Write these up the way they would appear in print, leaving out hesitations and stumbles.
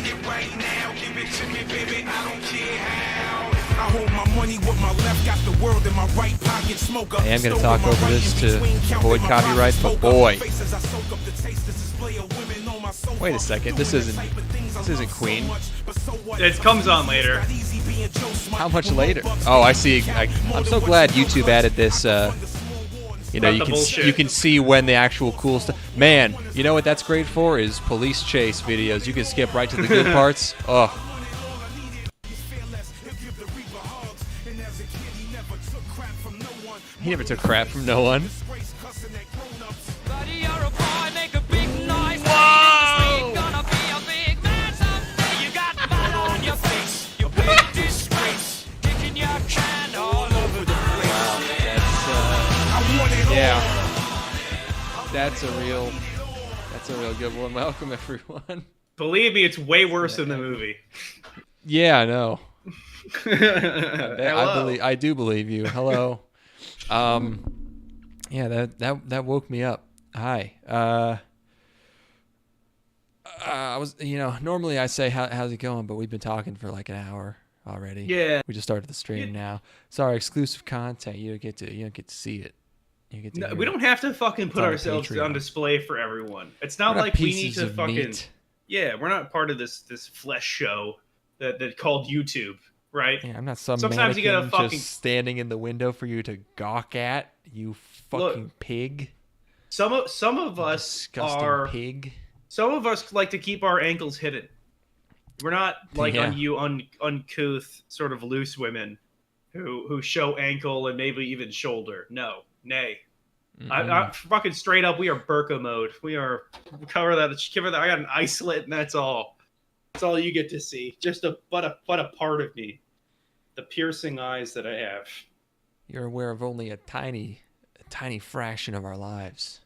it right now. Give it to me, baby. I don't care how. I hold my money with my left, got the world in my right pocket. Smoker. I am going to talk over this to avoid copyright, but boy. Wait a second, this isn't Queen. It comes on later. How much later? Oh, I see. I'm so glad YouTube added this. You can see when the actual cool stuff. Man, you know what that's great for is police chase videos. You can skip right to the good parts. Oh. He never took crap from no one. Yeah, that's a real good one. Welcome, everyone. Believe me, it's way worse than the movie. Yeah, I know. I do believe you. Hello. Yeah, that woke me up. Hi. I was, normally I say how's it going, but we've been talking for like an hour already. Yeah. We just started the stream now. Sorry, exclusive content. You don't get to see it. No, we don't have to fucking put ourselves on display for everyone. It's not like we need to fucking meat. Yeah, we're not part of this flesh show that called YouTube, right? Yeah, I'm not sometimes you gotta fucking just standing in the window for you to gawk at, you fucking pig. Some of us disgusting pig. Some of us like to keep our ankles hidden. We're not like uncouth sort of loose women who show ankle and maybe even shoulder. No. Nay. I fucking straight up, we are burqa mode. We are cover that. I got an icelet, and that's all. That's all you get to see. Just a part of me. The piercing eyes that I have. You're aware of only a tiny fraction of our lives.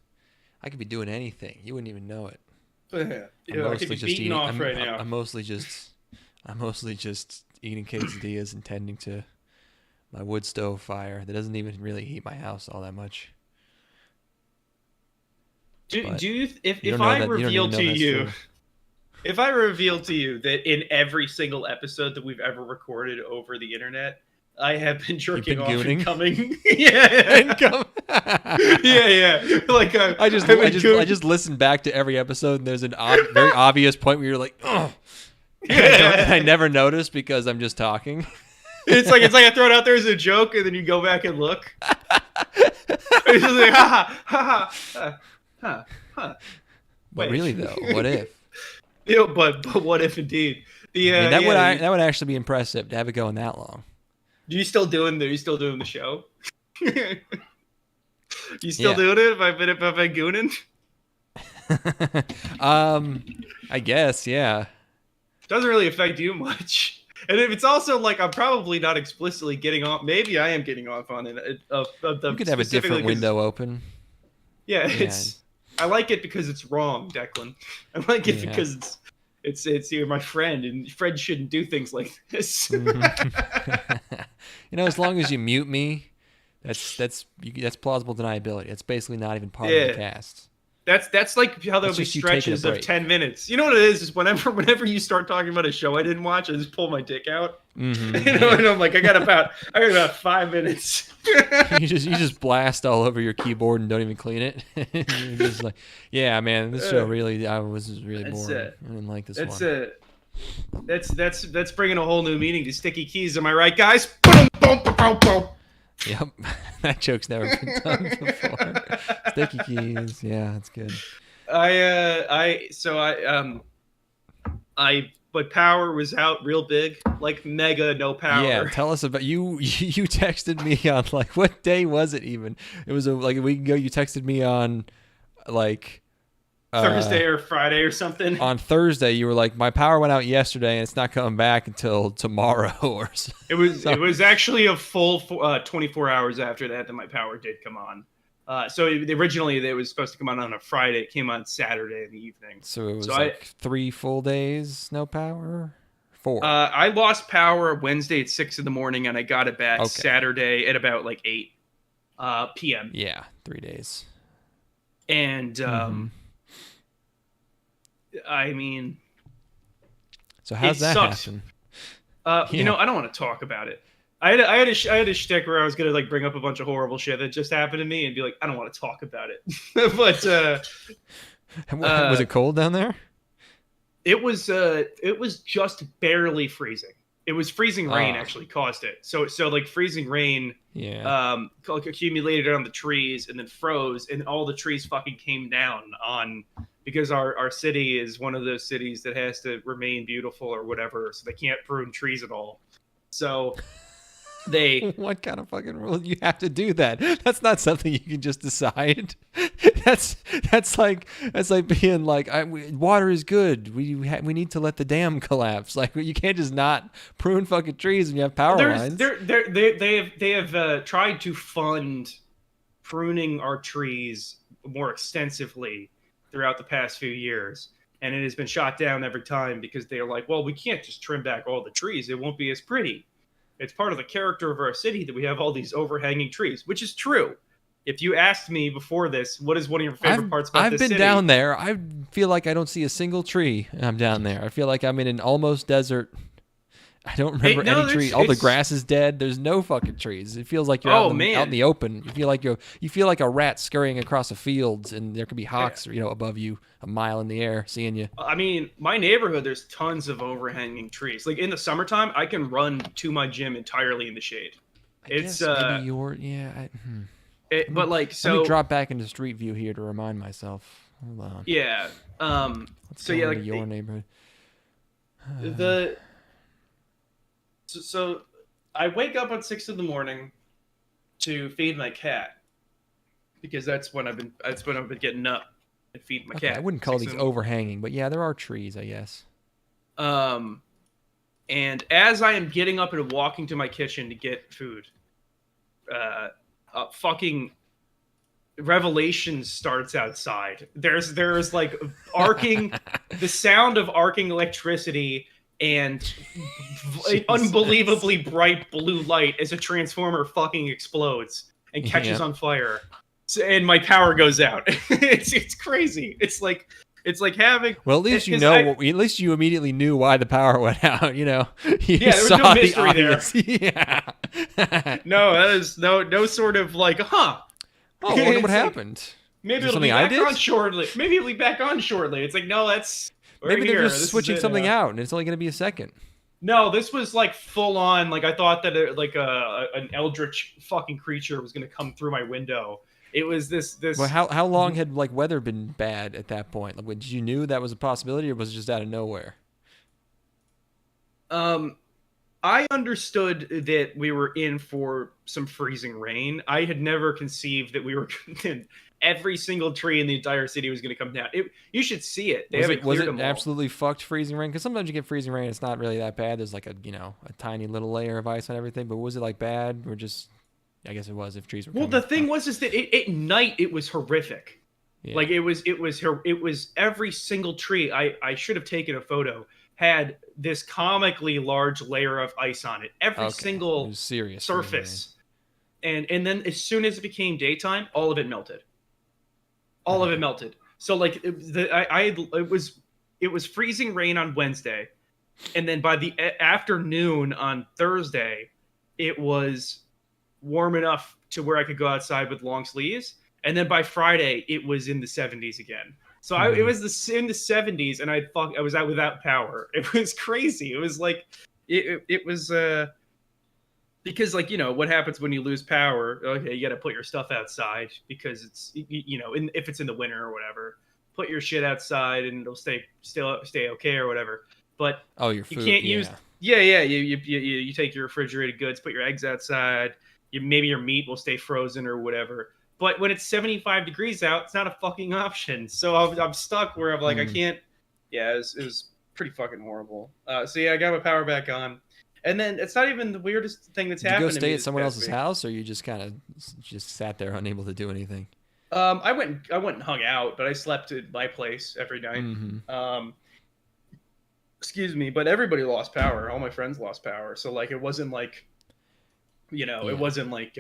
I could be doing anything. You wouldn't even know it. Yeah, I could be beating off right now. I'm mostly just eating quesadillas and tending to my wood stove fire that doesn't even really heat my house all that much. If I reveal to you that in every single episode that we've ever recorded over the internet, I have been jerking off and coming. Yeah. Like I just listened back to every episode, and there's an very obvious point where you're like, oh. I never noticed because I'm just talking. It's like I throw it out there as a joke, and then you go back and look. It's just like, ha. But really, though, what if? But what if indeed? That would actually be impressive to have it going that long. Are you still doing the show? You still doing it? Have I been gooning? I guess, yeah. Doesn't really affect you much. And if it's also like I'm probably not explicitly getting off. Maybe I am getting off on it. You could have a different window open. Yeah, I like it because it's wrong, Declan. I like it because it's you're my friend, and friends shouldn't do things like this. As long as you mute me, that's plausible deniability. It's basically not even part of the cast. That's like how there'll be stretches of 10 minutes. You know what it is whenever you start talking about a show I didn't watch, I just pull my dick out. Mm-hmm. And I'm like, I got about 5 minutes. you just blast all over your keyboard and don't even clean it. You're just like, yeah, man, this show really, I was really boring. I didn't like this one. That's bringing a whole new meaning to sticky keys. Am I right, guys? Yep, that joke's never been done before. Sticky keys, yeah, that's good. But power was out real big, like mega no power. Yeah, tell us about you. You texted me on like what day was it even? It was like a week ago. You texted me on like Thursday or Friday or something. On Thursday, you were like, "My power went out yesterday, and it's not coming back until tomorrow." Or something. It was actually a full 24 hours after that my power did come on. So originally it was supposed to come on a Friday. It came on Saturday in the evening. So it was 3 full days, no power? 4. I lost power Wednesday at 6 in the morning, and I got it back Saturday at about like 8 p.m. Yeah, 3 days. And I mean, So how's that happen? You know, I don't want to talk about it. I had a shtick where I was gonna like bring up a bunch of horrible shit that just happened to me and be like, I don't want to talk about it. But was it cold down there? it was just barely freezing. It was freezing rain actually caused it. So like freezing rain accumulated on the trees and then froze, and all the trees fucking came down on, because our city is one of those cities that has to remain beautiful or whatever, so they can't prune trees at all. So they what kind of fucking rule? You have to do that. That's not something you can just decide. That's like being like, water is good. We need to let the dam collapse. Like, you can't just not prune fucking trees when you have power lines. They have tried to fund pruning our trees more extensively throughout the past few years, and it has been shot down every time because they're like, well, we can't just trim back all the trees. It won't be as pretty. It's part of the character of our city that we have all these overhanging trees, which is true. If you asked me before this, what is one of your favorite parts about this city? I've been down there. I feel like I don't see a single tree. I'm down there. I feel like I'm in an almost desert. I don't remember any tree. All the grass is dead. There's no fucking trees. It feels like you're out in the open. You feel like a rat scurrying across a field, and there could be hawks, above you, a mile in the air, seeing you. I mean, my neighborhood, there's tons of overhanging trees. Like in the summertime, I can run to my gym entirely in the shade. Maybe but like, so let me drop back into Street View here to remind myself. Hold on. Yeah. Like your neighborhood. So I wake up at 6 a.m. to feed my cat, because that's when I've been getting up and feeding my cat. I wouldn't call these overhanging, but yeah, there are trees, I guess. And as I am getting up and walking to my kitchen to get food, fucking revelation starts outside. There's like arcing, the sound of arcing electricity and unbelievably bright blue light as a transformer fucking explodes and catches on fire, and my power goes out. It's crazy. It's like having. Well, at least at least you immediately knew why the power went out. You there was no mystery there. Yeah. No, that is no sort of like, Oh, I wonder what happened. Maybe it'll be back on shortly. Maybe it'll be back on shortly. It's like, no, that's. Maybe they're just switching something out, and it's only going to be a second. No, this was like full on. Like, I thought that an eldritch fucking creature was going to come through my window. It was this. Well, how long had like weather been bad at that point? Like, did you knew that was a possibility, or was it just out of nowhere? I understood that we were in for some freezing rain. I had never conceived that we were. Every single tree in the entire city was going to come down. You should see it. Was it absolutely fucked freezing rain? Because sometimes you get freezing rain, it's not really that bad. There's like a tiny little layer of ice on everything. But was it like bad, or just? I guess it was if trees were. Well, the thing was that at night it was horrific. Yeah. Like it was every single tree. I should have taken a photo. Had this comically large layer of ice on it. Every single surface. And then as soon as it became daytime, all of it melted. All of it melted. So like it was freezing rain on Wednesday, and then by the afternoon on Thursday, it was warm enough to where I could go outside with long sleeves, and then by Friday it was in the 70s again. So it was in the 70s, and I was out without power. It was crazy. It was like it was because, like, what happens when you lose power? Okay, you got to put your stuff outside because it's, if it's in the winter or whatever, put your shit outside and it'll stay okay or whatever. But your food, you can't use. You take your refrigerated goods, put your eggs outside. Maybe your meat will stay frozen or whatever. But when it's 75 degrees out, it's not a fucking option. So I'm stuck where I'm like, I can't. Yeah, it was pretty fucking horrible. I got my power back on. And then it's not even the weirdest thing that's happened. Did you go stay at someone else's house, or you just kind of just sat there unable to do anything? I went and hung out, but I slept at my place every night. Mm-hmm. Excuse me, but everybody lost power. All my friends lost power. So like, it wasn't like, it wasn't like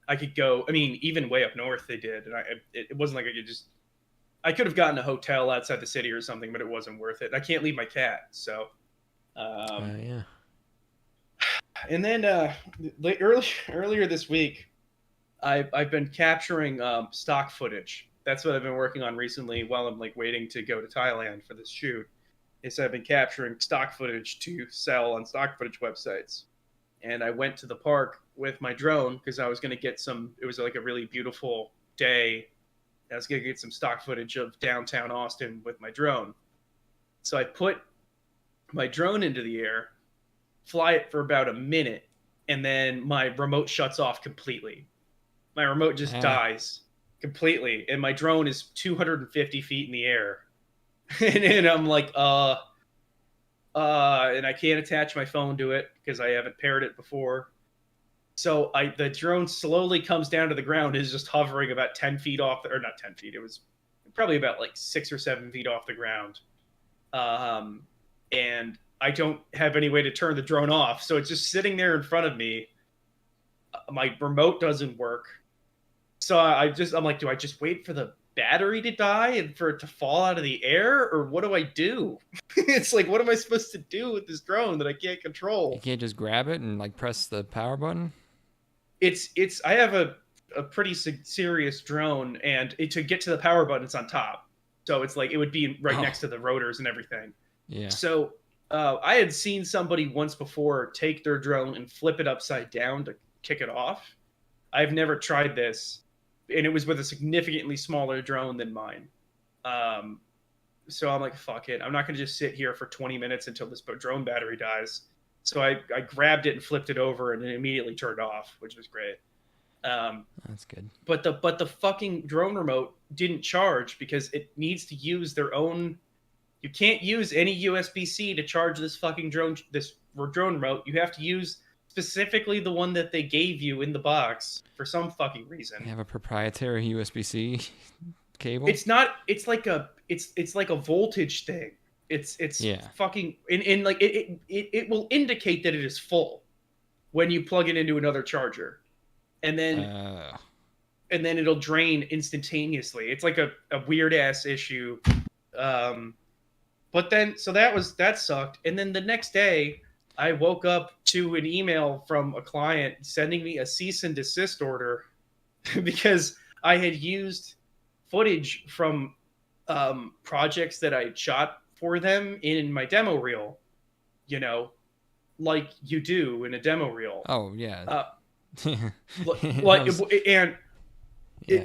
I could go. I mean, even way up north they did, and it wasn't like I could have gotten a hotel outside the city or something, but it wasn't worth it. I can't leave my cat, so. Yeah. And then earlier this week, I've been capturing stock footage. That's what I've been working on recently while I'm like waiting to go to Thailand for this shoot. Is I've been capturing stock footage to sell on stock footage websites. And I went to the park with my drone because I was going to get some. It was like a really beautiful day. I was going to get some stock footage of downtown Austin with my drone. So I put my drone into the air, fly it for about a minute, and then my remote shuts off completely. My remote just dies completely, and my drone is 250 feet in the air. And I'm like, and I can't attach my phone to it because I haven't paired it before. So the drone slowly comes down to the ground, is just hovering about 10 feet off, or not 10 feet. It was probably about like 6 or 7 feet off the ground. And I don't have any way to turn the drone off. So it's just sitting there in front of me. My remote doesn't work. So I'm like, do I just wait for the battery to die and for it to fall out of the air, or what do I do? It's like, what am I supposed to do with this drone that I can't control? You can't just grab it and like press the power button? I have a pretty serious drone, and to get to the power button, it's on top. So it's like, it would be right next to the rotors and everything. Yeah. So I had seen somebody once before take their drone and flip it upside down to kick it off. I've never tried this, and it was with a significantly smaller drone than mine. So I'm like, fuck it. I'm not going to just sit here for 20 minutes until this drone battery dies. So I grabbed it and flipped it over, and it immediately turned off, which was great. That's good. But the fucking drone remote didn't charge because it needs to use their own. You can't use any USB-C to charge this fucking drone remote. You have to use specifically the one that they gave you in the box for some fucking reason. They have a proprietary USB-C cable? It's not. It's like a voltage thing. It's fucking in like it will indicate that it is full when you plug it into another charger, and then it'll drain instantaneously. It's like a weird ass issue. But then that sucked, and then the next day I woke up to an email from a client sending me a cease and desist order because I had used footage from projects that I shot for them in my demo reel, like you do in a demo reel. Oh yeah.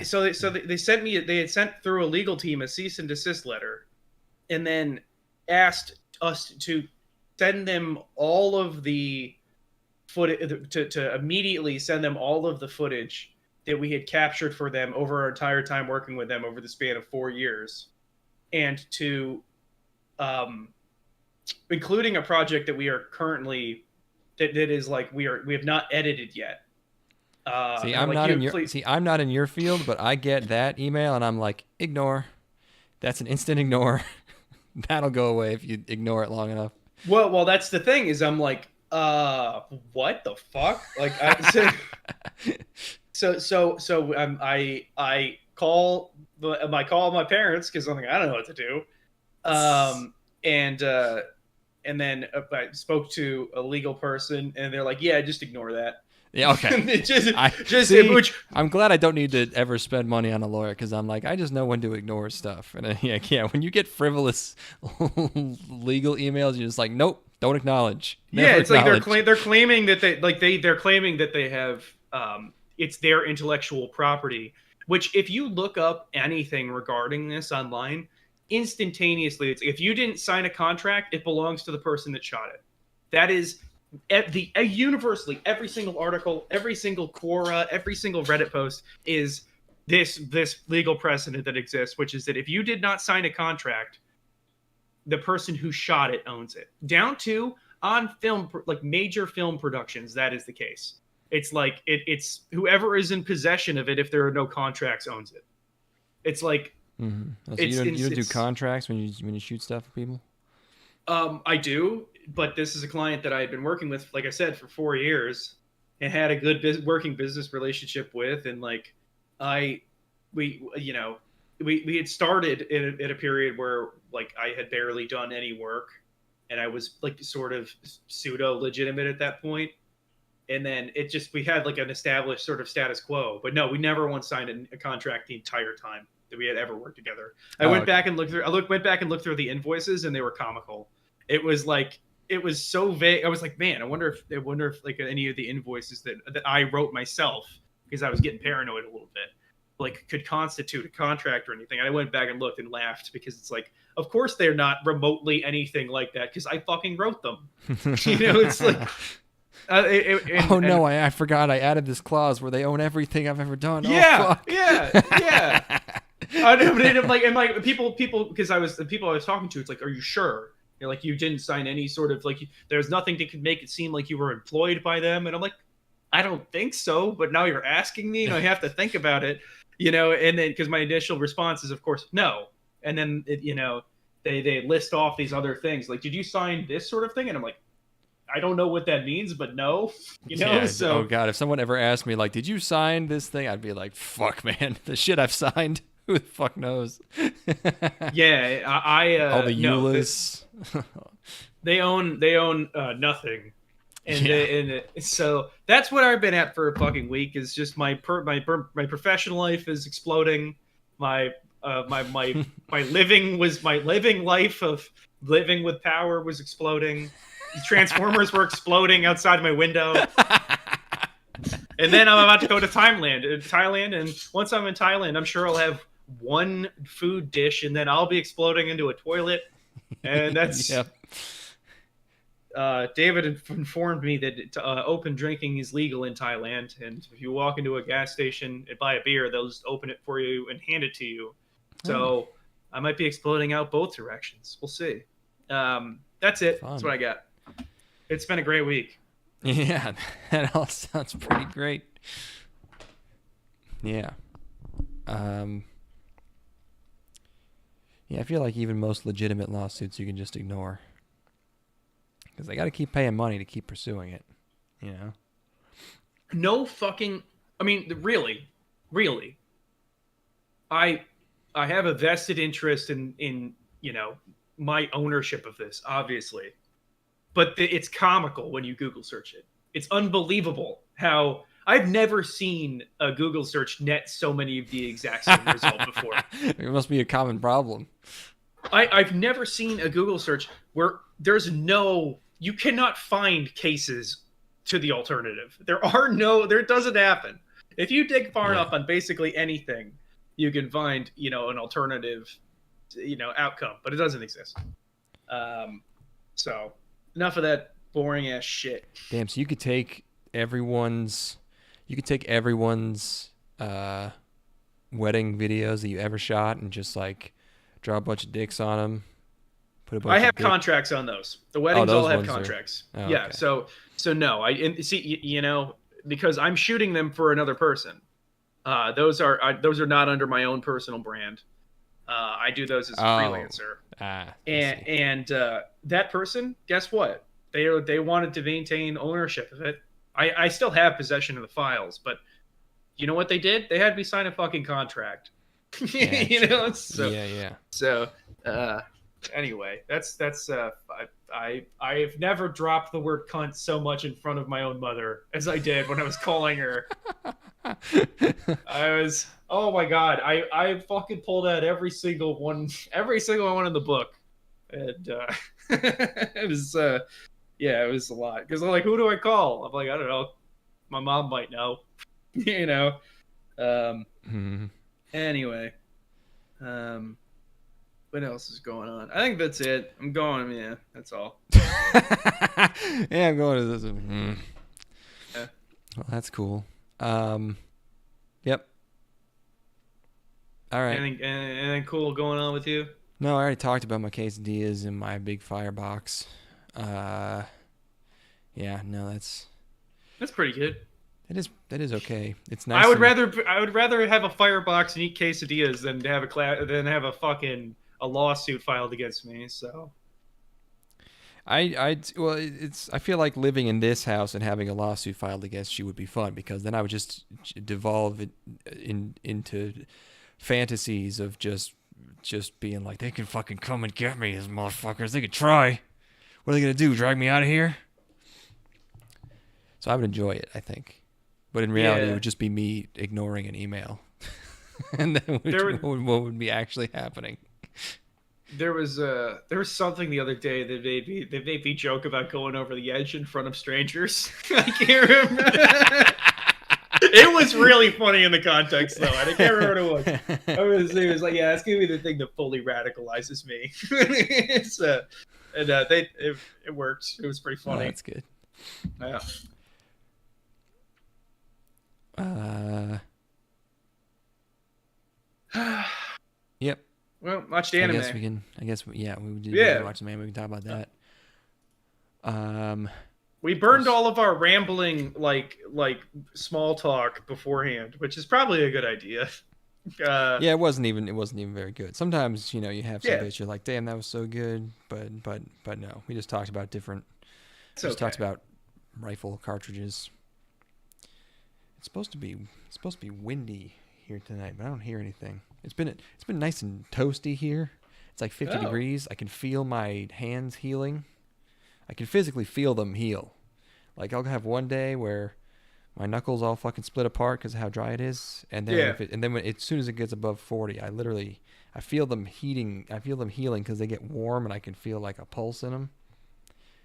So they sent me. They had sent through a legal team a cease and desist letter, and then asked us to send them all of the footage to immediately send them all of the footage that we had captured for them over our entire time working with them over the span of 4 years, and to including a project that we are currently that is like we have not edited yet. I'm not in your field, but I get that email and I'm like, ignore. That's an instant ignore. That'll go away if you ignore it long enough. Well, that's the thing is I'm like, what the fuck? Like, I call my parents because I'm like, I don't know what to do. And then I spoke to a legal person, and they're like, yeah, just ignore that. Yeah, okay. I'm glad I don't need to ever spend money on a lawyer because I'm like, I just know when to ignore stuff. And when you get frivolous legal emails, you're just like, nope, don't acknowledge. Never acknowledge. Like they're claiming that they're claiming that they have it's their intellectual property. Which, if you look up anything regarding this online, instantaneously, it's if you didn't sign a contract, it belongs to the person that shot it. That is. Universally, every single article, every single Quora, every single Reddit post is this legal precedent that exists, which is that if you did not sign a contract, the person who shot it owns it. Down to on film, like major film productions, that is the case. It's like it's whoever is in possession of it, if there are no contracts, owns it. It's like so you don't do contracts when you shoot stuff for people. I do. But this is a client that I had been working with, like I said, for 4 years and had a good working business relationship with. And like, we had started in a period where like I had barely done any work. and I was like sort of pseudo legitimate at that point. And then we had like an established sort of status quo. But no, we never once signed a contract the entire time that we had ever worked together. I went back and looked through the invoices, and they were comical. It was so vague. I was like, man, I wonder if like any of the invoices that I wrote myself, because I was getting paranoid a little bit, like could constitute a contract or anything. And I went back and looked and laughed, because it's like, of course they're not remotely anything like that, because I fucking wrote them. It's like. I forgot I added this clause where they own everything I've ever done. Yeah, yeah. And people, because the people I was talking to, it's like, are you sure? Like, you didn't sign any sort of, like, there's nothing that could make it seem like you were employed by them. And I'm like, I don't think so, but now you're asking me, and I have to think about it, and then, because my initial response is, of course, no. And then, they list off these other things. Like, did you sign this sort of thing? And I'm like, I don't know what that means, but no, so. Oh God, if someone ever asked me, like, did you sign this thing? I'd be like, fuck, man, the shit I've signed. Who the fuck knows? Yeah, all the EULAs. They own nothing, and so that's what I've been at for a fucking week. Is just my professional life is exploding. My living life of living with power was exploding. Transformers were exploding outside my window. And then I'm about to go to Thailand, and once I'm in Thailand, I'm sure I'll have one food dish, and then I'll be exploding into a toilet. And that's yep. David informed me that open drinking is legal in Thailand, and if you walk into a gas station and buy a beer, they'll just open it for you and hand it to you. So I might be exploding out both directions. We'll see. That's it. Fun. That's what I got. It's been a great week. Yeah, that all sounds pretty great. Yeah. Yeah, I feel like even most legitimate lawsuits you can just ignore. Because they got to keep paying money to keep pursuing it, No fucking... I mean, really. I have a vested interest in my ownership of this, obviously. But it's comical when you Google search it. It's unbelievable how I've never seen a Google search net so many of the exact same result before. It must be a common problem. I've never seen a Google search where you cannot find cases to the alternative. There doesn't happen. If you dig far enough on basically anything, you can find, an alternative, outcome, but it doesn't exist. So enough of that boring ass shit. Damn, so you could take everyone's wedding videos that you ever shot and just like draw a bunch of dicks on them. I have contracts on those. The weddings all have contracts. Yeah. Okay. So no, because I'm shooting them for another person. Those are not under my own personal brand. I do those as a freelancer. And that person, guess what? They wanted to maintain ownership of it. I still have possession of the files, but you know what they did? They had me sign a fucking contract. Yeah, So anyway, that's I've never dropped the word cunt so much in front of my own mother as I did when I was calling her. Oh my god, I fucking pulled out every single one in the book, and it was it was a lot, because I'm like, who do I call? I'm like, I don't know, my mom might know. Anyway, what else is going on? I think that's it. I'm going. Yeah, that's all. Yeah, I'm going to this. Yeah. Well, that's cool. Yep. All right. Anything cool going on with you? No, I already talked about my quesadillas in my big firebox. Yeah, no, that's pretty good. That is okay. It's nice. I would rather have a firebox and eat quesadillas than have a fucking lawsuit filed against me. So I feel like living in this house and having a lawsuit filed against you would be fun, because then I would just devolve it into fantasies of just being like, they can fucking come and get me, these motherfuckers. They could try. What are they gonna do? Drag me out of here? So I would enjoy it, I think. But in reality, it would just be me ignoring an email. And then what would be actually happening? There was something the other day that made me joke about going over the edge in front of strangers. I can't remember. It was really funny in the context, though. I can't remember what it was. It was like, yeah, it's gonna be the thing that fully radicalizes me. It worked. It was pretty funny. Oh, that's good. Yeah. Yep. Well, watch the anime. I guess we did watch some anime. We can talk about that. We burned all of our rambling, like small talk beforehand, which is probably a good idea. Yeah, it wasn't even very good. Sometimes, you have some bits you're like, damn, that was so good, but no, we just talked about different. Talked about rifle cartridges. It's supposed to be windy here tonight, but I don't hear anything. It's been nice and toasty here. It's like 50 degrees. I can feel my hands healing. I can physically feel them heal. Like I'll have one day where my knuckles all fucking split apart because of how dry it is, and then as soon as it gets above 40, I feel them heating. I feel them healing because they get warm, and I can feel like a pulse in them.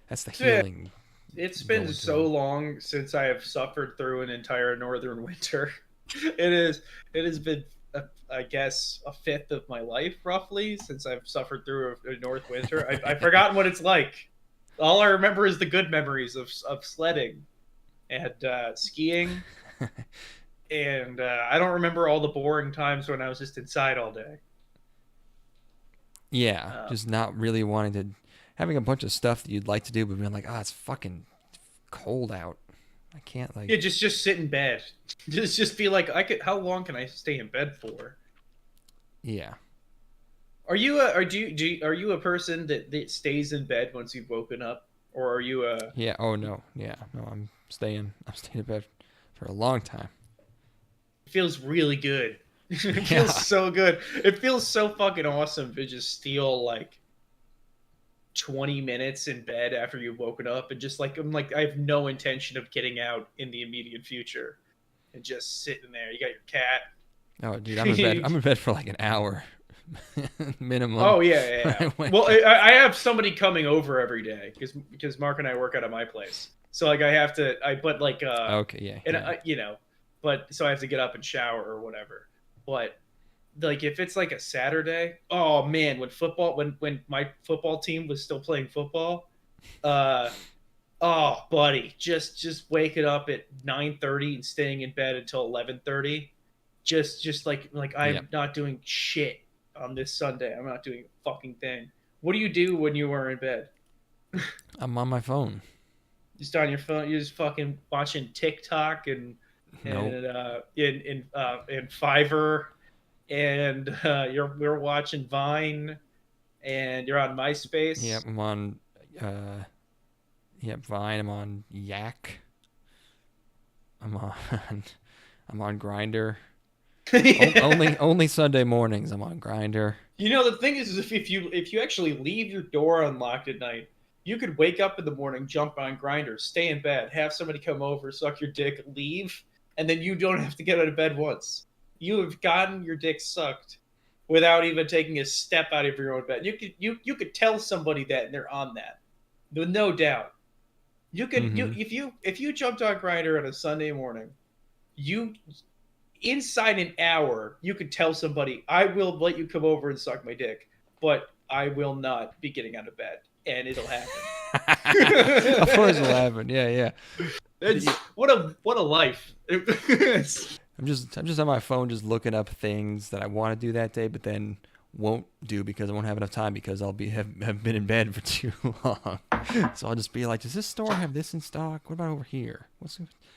That's the healing. It's been so long since I have suffered through an entire northern winter. It has been, I guess, a fifth of my life roughly since I've suffered through a north winter. I've forgotten what it's like. All I remember is the good memories of sledding and skiing, and I don't remember all the boring times when I was just inside all day. Yeah, just not really wanting to, having a bunch of stuff that you'd like to do, but being like, it's fucking cold out. I can't just sit in bed. Just feel like how long can I stay in bed for? Yeah. Are you a person that stays in bed once you've woken up, or are you a? Yeah. Oh no. Yeah. No. I'm staying in bed for a long time. It feels really good. It feels so good. It feels so fucking awesome to just steal like 20 minutes in bed after you've woken up and just I have no intention of getting out in the immediate future, and just sitting there. You got your cat. Oh, dude, I'm in bed for like an hour. Minimum. Oh yeah. Well, I have somebody coming over every day because Mark and I work out of my place, so like I have to. Okay, yeah. But so I have to get up and shower or whatever. But like if it's like a Saturday, oh man, when my football team was still playing football, oh buddy, just waking up at 9:30 and staying in bed until 11:30, just like I'm not doing shit. On this Sunday, I'm not doing a fucking thing. What do you do when you are in bed? I'm on my phone. Just on your phone. You're just fucking watching TikTok and in Fiverr, and you're watching Vine, and you're on MySpace. Yep, I'm on. Vine. I'm on Yak. I'm on Grindr. only Sunday mornings I'm on Grindr. The thing is if you actually leave your door unlocked at night, you could wake up in the morning, jump on Grindr, stay in bed, have somebody come over, suck your dick, leave, and then you don't have to get out of bed once. You have gotten your dick sucked without even taking a step out of your own bed. You could tell somebody that, and they're on that, no doubt. You could if you jumped on Grindr on a Sunday morning, inside an hour, you could tell somebody, I will let you come over and suck my dick, but I will not be getting out of bed, and it'll happen. Of course it'll happen. Yeah. What a life. I'm just on my phone just looking up things that I want to do that day, but then won't do because I won't have enough time because I'll have been in bed for too long. So I'll just be like, does this store have this in stock? What about over here?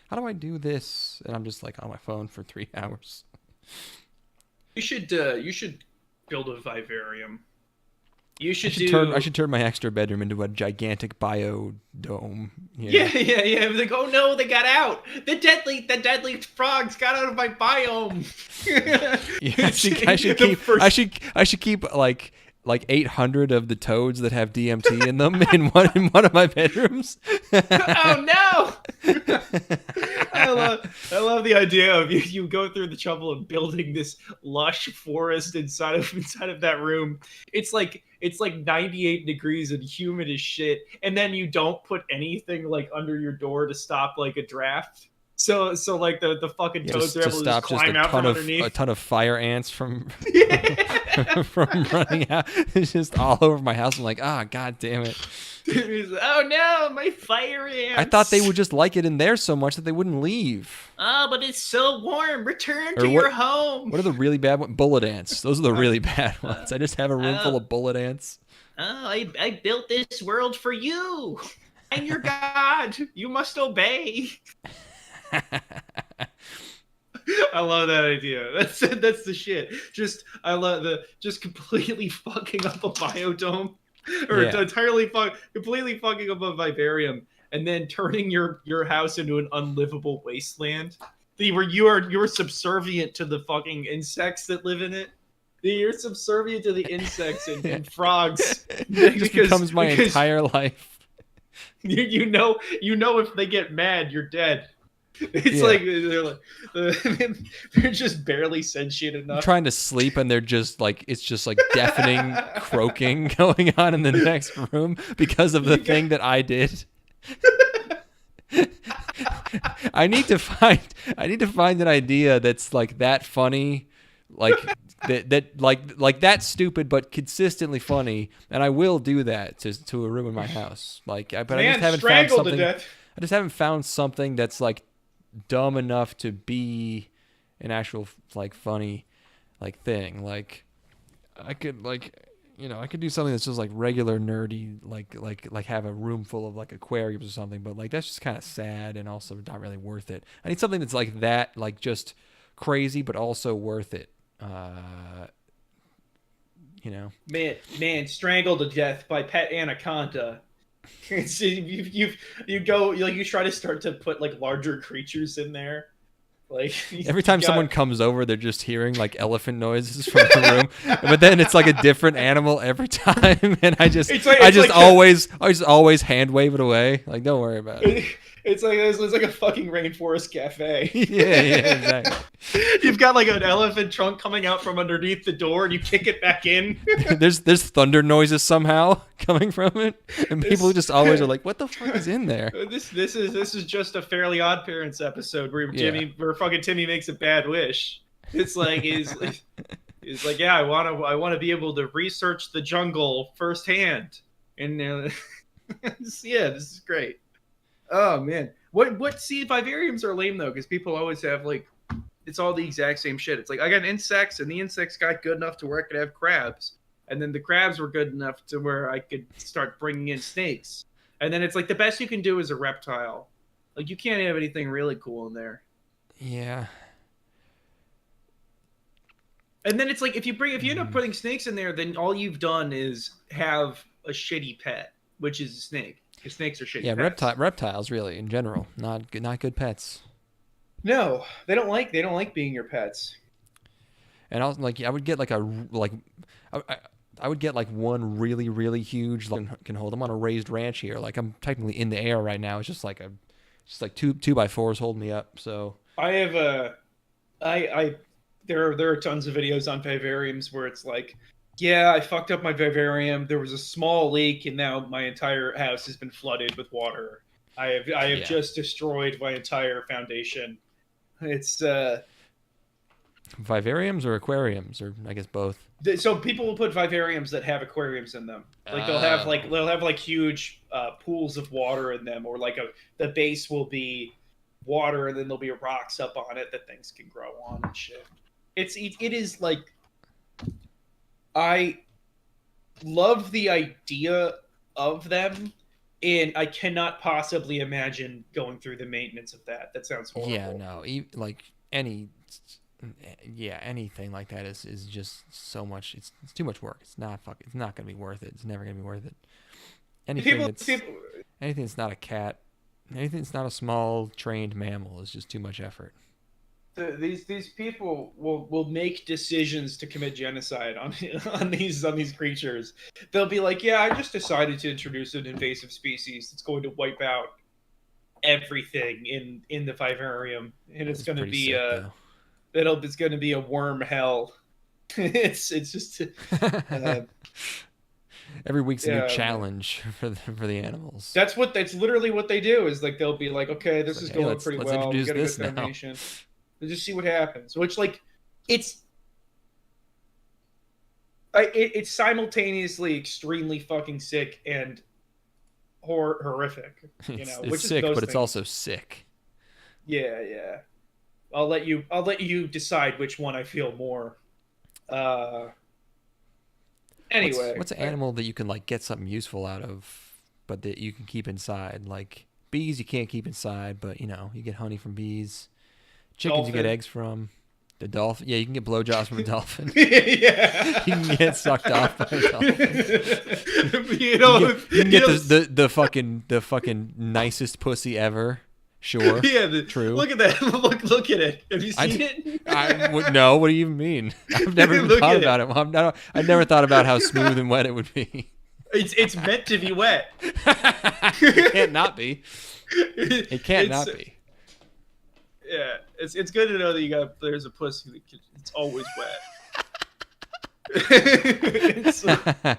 How do I do this? And I'm just like on my phone for 3 hours. You should build a vivarium. I should turn my extra bedroom into a gigantic biodome. Yeah. Like, oh no, they got out. The deadly frogs got out of my biome. I should keep like like 800 of the toads that have DMT in them in one of my bedrooms. Oh no! I love the idea of you go through the trouble of building this lush forest inside of that room. It's like 98 degrees and humid as shit, and then you don't put anything like under your door to stop like a draft. So like the fucking toads are able to just climb out from underneath. A ton of fire ants from from running out. It's just all over my house. I'm like, god damn it. Oh no, my fire ants. I thought they would just like it in there so much that they wouldn't leave. Oh, but it's so warm. Return to your home. What are the really bad ones? Bullet ants. Those are the really bad ones. I just have a room full of bullet ants. Oh, I built this world for you. I'm your god. You must obey. I love that idea. That's the shit. I love just completely fucking up a biodome, or completely fucking up a vivarium, and then turning your house into an unlivable wasteland. Where you're subservient to the fucking insects that live in it. You're subservient to the insects and frogs. It becomes my entire life. You know if they get mad, you're dead. It's they're just barely sentient enough. I'm trying to sleep and it's just like deafening croaking going on in the next room because of the thing that I did. I need to find an idea that's like that funny, like that that's stupid but consistently funny, and I will do that to a room in my house. I just haven't found something that's like dumb enough to be an actual like funny like thing. Like I could do something that's just like regular nerdy, like have a room full of like aquariums or something, but like that's just kind of sad and also not really worth it. I need something that's like that, like just crazy but also worth it. Man, strangled to death by pet anaconda. You try to start to put like larger creatures in there. Like every time someone comes over, they're just hearing like elephant noises from the room, but then it's like a different animal every time, and I just always hand wave it away. Like, don't worry about it. It's like a fucking rainforest cafe. Yeah, exactly. You've got like an elephant trunk coming out from underneath the door, and you kick it back in. There's thunder noises somehow coming from it, and people just always are like, "What the fuck is in there?" This is just a Fairly Odd Parents episode where fucking Timmy makes a bad wish. It's like he's like, yeah, I want to be able to research the jungle firsthand, and this is great. Oh man, see, vivariums are lame though, because people always have like, it's all the exact same shit. It's like, I got insects, and the insects got good enough to where I could have crabs, and then the crabs were good enough to where I could start bringing in snakes, and then it's like the best you can do is a reptile. Like, you can't have anything really cool in there. Yeah. And then it's like, if you end up putting snakes in there, then all you've done is have a shitty pet, which is a snake. Because snakes are shitty pets. Yeah, reptiles really in general, not good pets. No, they don't like being your pets. And I was like, I would get like I would get like one really, really huge, like, can hold them on a raised ranch here. Like, I'm technically in the air right now. It's just like two 2x4s holding me up. So I have there are tons of videos on vivariums where it's like, yeah, I fucked up my vivarium. There was a small leak, and now my entire house has been flooded with water. I have just destroyed my entire foundation. It's vivariums or aquariums, or I guess both. So people will put vivariums that have aquariums in them. Like they'll have huge pools of water in them, or like the base will be water, and then there'll be rocks up on it that things can grow on and shit. It is like, I love the idea of them, and I cannot possibly imagine going through the maintenance of that. That sounds horrible. Yeah, no, like anything like that is just so much. It's too much work. It's not gonna be worth it. It's never gonna be worth it. Anything that's not a cat, anything that's not a small trained mammal is just too much effort. these people will make decisions to commit genocide on these creatures. They'll be like, yeah, I just decided to introduce an invasive species that's going to wipe out everything in the vivarium, and it's going to be it's going to be a worm hell. it's just every week's a new challenge for the animals. That's literally what they do. Is like they'll be like, okay, this is going pretty well. We get a good foundation. We'll just see what happens. Which like it's simultaneously extremely fucking sick and horrific. You know, it's sick, but it's also sick. Yeah. I'll let you decide which one I feel more. Anyway, what's an animal that you can like get something useful out of, but that you can keep inside? Like bees, you can't keep inside, but you know you get honey from bees. Chickens, you get eggs from. The dolphin, yeah, you can get blowjobs from a dolphin. Yeah, you can get sucked off by a dolphin. you can get the fucking nicest pussy ever. Sure. Yeah, true. Look at that. Look at it. Have you seen it? No. What do you mean? I've never even thought about it. I've never thought about how smooth and wet it would be. It's meant to be wet. It can't not be. It can't not be. Yeah, it's good to know that there's a pussy that it's always wet.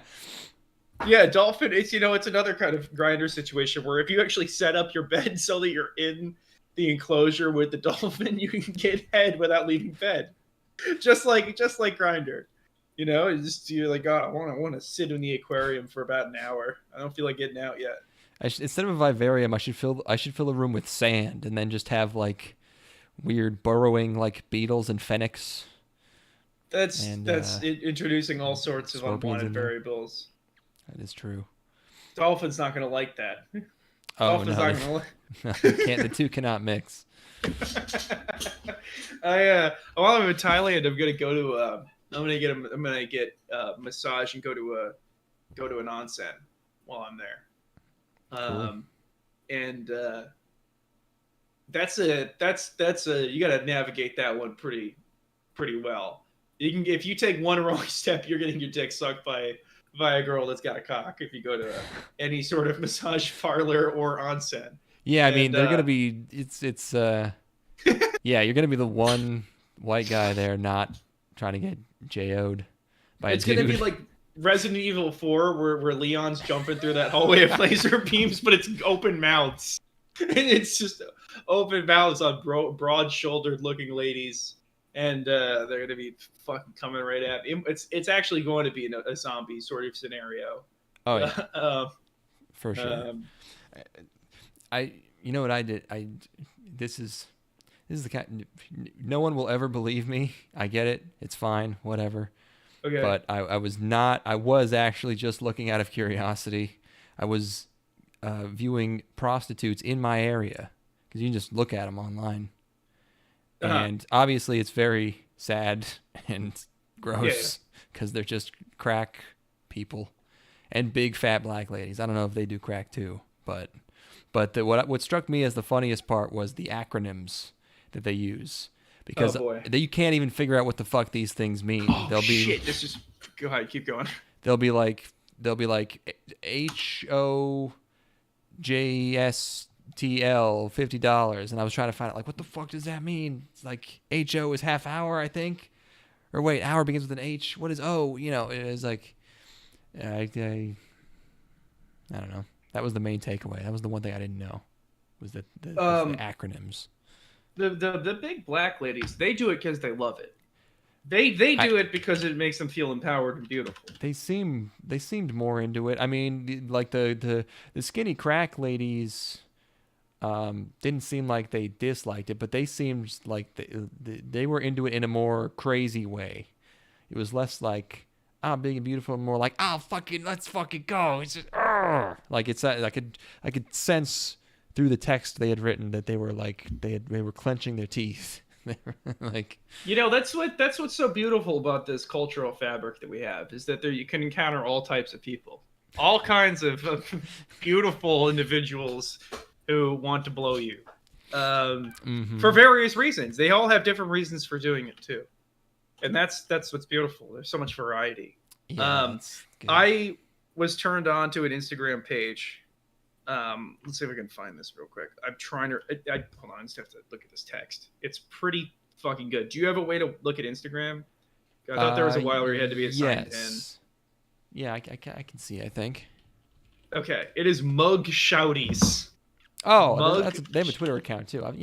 Yeah, dolphin. It's it's another kind of grinder situation where if you actually set up your bed so that you're in the enclosure with the dolphin, you can get head without leaving bed, just like Grinder. You're like, oh, I want to sit in the aquarium for about an hour. I don't feel like getting out yet. Instead of a vivarium, I should fill a room with sand and then just have like weird burrowing like beetles and phoenix. That's introducing all sorts of unwanted variables. That is true. Dolphin's not going to like that. Oh, Dolphin's not going to like. The two cannot mix. While I'm in Thailand, I'm going to go to I'm going to get a massage and go to an onsen while I'm there. Cool. And that's you got to navigate that one pretty well. If you take one wrong step, you're getting your dick sucked by a girl that's got a cock. If you go to any sort of massage parlor or onsen. Yeah, I mean they're gonna be. It's yeah, you're gonna be the one white guy there not trying to get JO'd by a dude. It's gonna be like Resident Evil 4 where Leon's jumping through that hallway of laser beams, but it's open mouths. And it's just open mouths on broad-shouldered looking ladies. And they're going to be fucking coming right at me. It's actually going to be a zombie sort of scenario. Oh, yeah. For sure. You know what I did? This is the kind. No one will ever believe me. I get it. It's fine. Whatever. Okay. But I was actually just looking out of curiosity. I was viewing prostitutes in my area because you can just look at them online. Uh-huh. And obviously it's very sad and gross because they're just crack people and big fat black ladies. I don't know if they do crack too, but what struck me as the funniest part was the acronyms that they use because you can't even figure out what the fuck these things mean. Oh, shit. This is go ahead, keep going. They'll be like HOJSTL $50, and I was trying to find out like what the fuck does that mean? It's like HO is half hour, I think, or wait, hour begins with an H. What is O? It was like I don't know. That was the main takeaway. That was the one thing I didn't know was the acronyms. The big black ladies, they do it because they love it. They do it because it makes them feel empowered and beautiful. They seemed more into it. I mean, like the skinny crack ladies didn't seem like they disliked it, but they seemed like they were into it in a more crazy way. It was less like big and beautiful, and more like let's fucking go. It's just like it's I could sense through the text they had written that they were like they were clenching their teeth. Like that's what's so beautiful about this cultural fabric that we have is that you can encounter all types of people, all kinds of beautiful individuals who want to blow you. for various reasons. They all have different reasons for doing it too, and that's what's beautiful. There's so much variety. Yeah, I was turned on to an Instagram page. Let's see if I can find this real quick. I'm trying to. Hold on, I just have to look at this text. It's pretty fucking good. Do you have a way to look at Instagram? I thought there was a while where you had to be assigned in. Yeah, I can see. I think. Okay, it is Mug Shouties. Oh, they have a Twitter account too. I've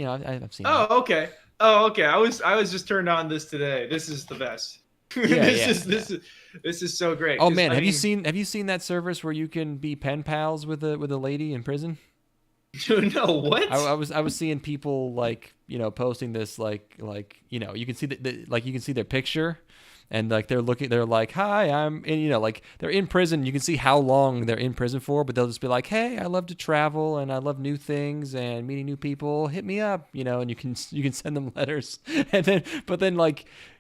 seen. Oh, okay. Oh, okay. I was just turned on this today. This is the best. This is so great. Oh man, have you seen that service where you can be pen pals with a lady in prison? No, what? I was seeing people posting this you can see you can see their picture. And they're like, hi, and they're in prison. You can see how long they're in prison for, but they'll just be like, hey, I love to travel and I love new things and meeting new people. Hit me up, and you can send them letters. But then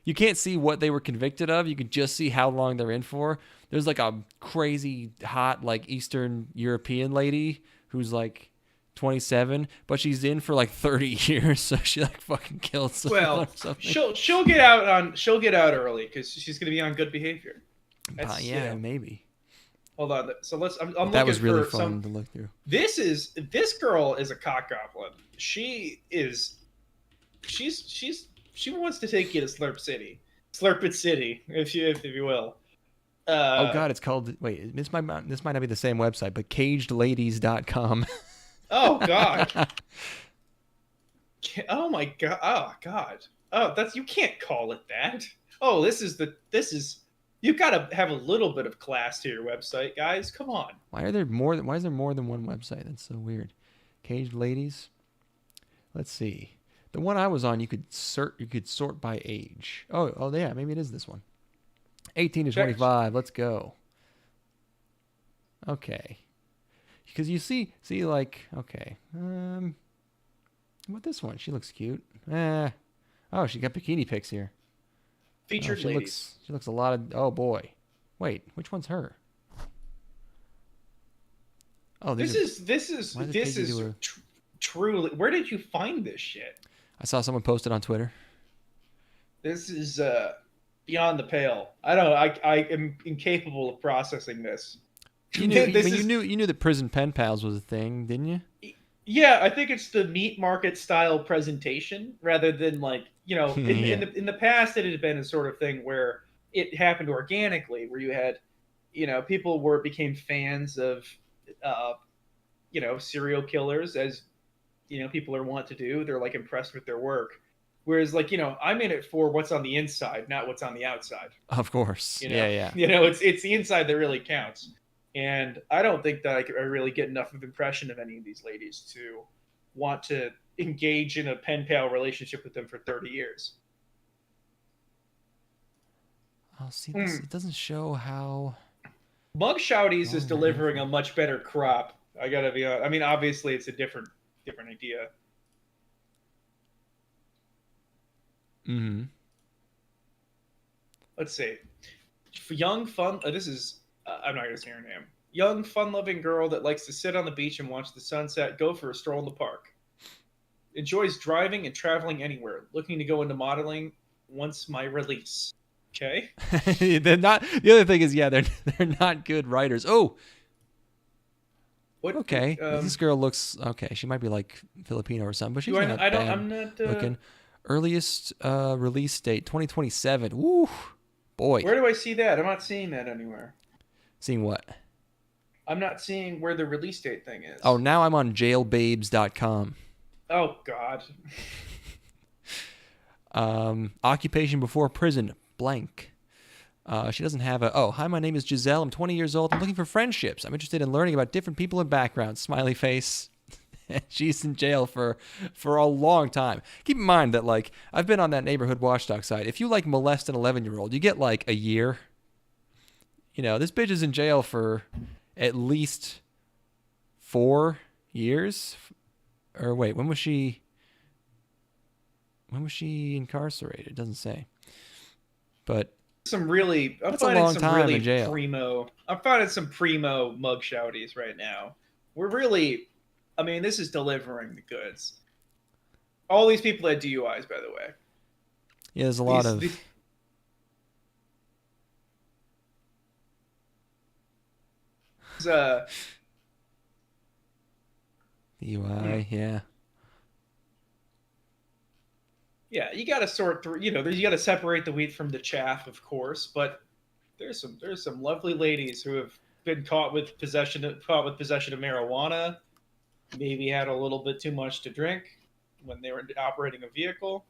you can't see what they were convicted of. You can just see how long they're in for. There's a crazy hot Eastern European lady who's 27, but she's in for 30 years, so she fucking killed someone. Well, she'll get out early because she's gonna be on good behavior. Maybe. Hold on. So I'm that looking was really for fun to look through. This girl is a cock goblin. She wants to take you to Slurpit City, if you will. Oh God, it's called. Wait, this might not be the same website, but cagedladies.com. Oh God. Oh my God. Oh God. Oh, you can't call it that. Oh, this is you gotta have a little bit of class to your website, guys. Come on. Why is there more than one website? That's so weird. Caged Ladies. Let's see. The one I was on, you could sort by age. Oh yeah, maybe it is this one. 18 to 25. Let's go. Okay. Because you see, okay, what this one? She looks cute. Oh, she got bikini pics here. Featured ladies. She looks a lot of. Oh boy, wait, which one's her? Oh, this is truly. Where did you find this shit? I saw someone post it on Twitter. This is beyond the pale. I am incapable of processing this. You knew that prison pen pals was a thing, didn't you? Yeah, I think it's the meat market style presentation rather than in the past it had been a sort of thing where it happened organically, where you had people became fans of serial killers, as people are wont to do. They're impressed with their work. Whereas I'm in it for what's on the inside, not what's on the outside. Of course. Yeah. It's the inside that really counts. And I don't think that I really get enough of impression of any of these ladies to want to engage in a pen pal relationship with them for 30 years. I'll see this. It doesn't show how. Mug Shouties is delivering a much better crop. I gotta be honest. I mean, obviously, it's a different idea. Mm-hmm. Let's see. Young, fun. This is. I'm not going to say her name. Young, fun-loving girl that likes to sit on the beach and watch the sunset, go for a stroll in the park. Enjoys driving and traveling anywhere. Looking to go into modeling once my release. Okay? They're not. The other thing is, they're not good writers. Oh! What? Okay. This girl looks... Okay, she might be Filipino or something, but she's not bad I'm not looking. Earliest release date, 2027. Woo! Boy. Where do I see that? I'm not seeing that anywhere. Seeing what? I'm not seeing where the release date thing is. Oh, now I'm on jailbabes.com. Oh, God. Occupation before prison, blank. She doesn't have a... Oh, hi, my name is Giselle. I'm 20 years old. I'm looking for friendships. I'm interested in learning about different people and backgrounds. Smiley face. She's in jail for a long time. Keep in mind that, I've been on that neighborhood watchdog side. If you, molest an 11-year-old, you get, a year. This bitch is in jail for at least 4 years. Or wait, when was she incarcerated? It doesn't say. But I'm finding some primo Mug Shouties right now. We're really, this is delivering the goods. All these people had DUIs, by the way. Yeah, there's a lot of... DUI, yeah. Yeah, you got to sort through. You got to separate the wheat from the chaff, of course. But there's some lovely ladies who have been caught with possession of marijuana. Maybe had a little bit too much to drink when they were operating a vehicle.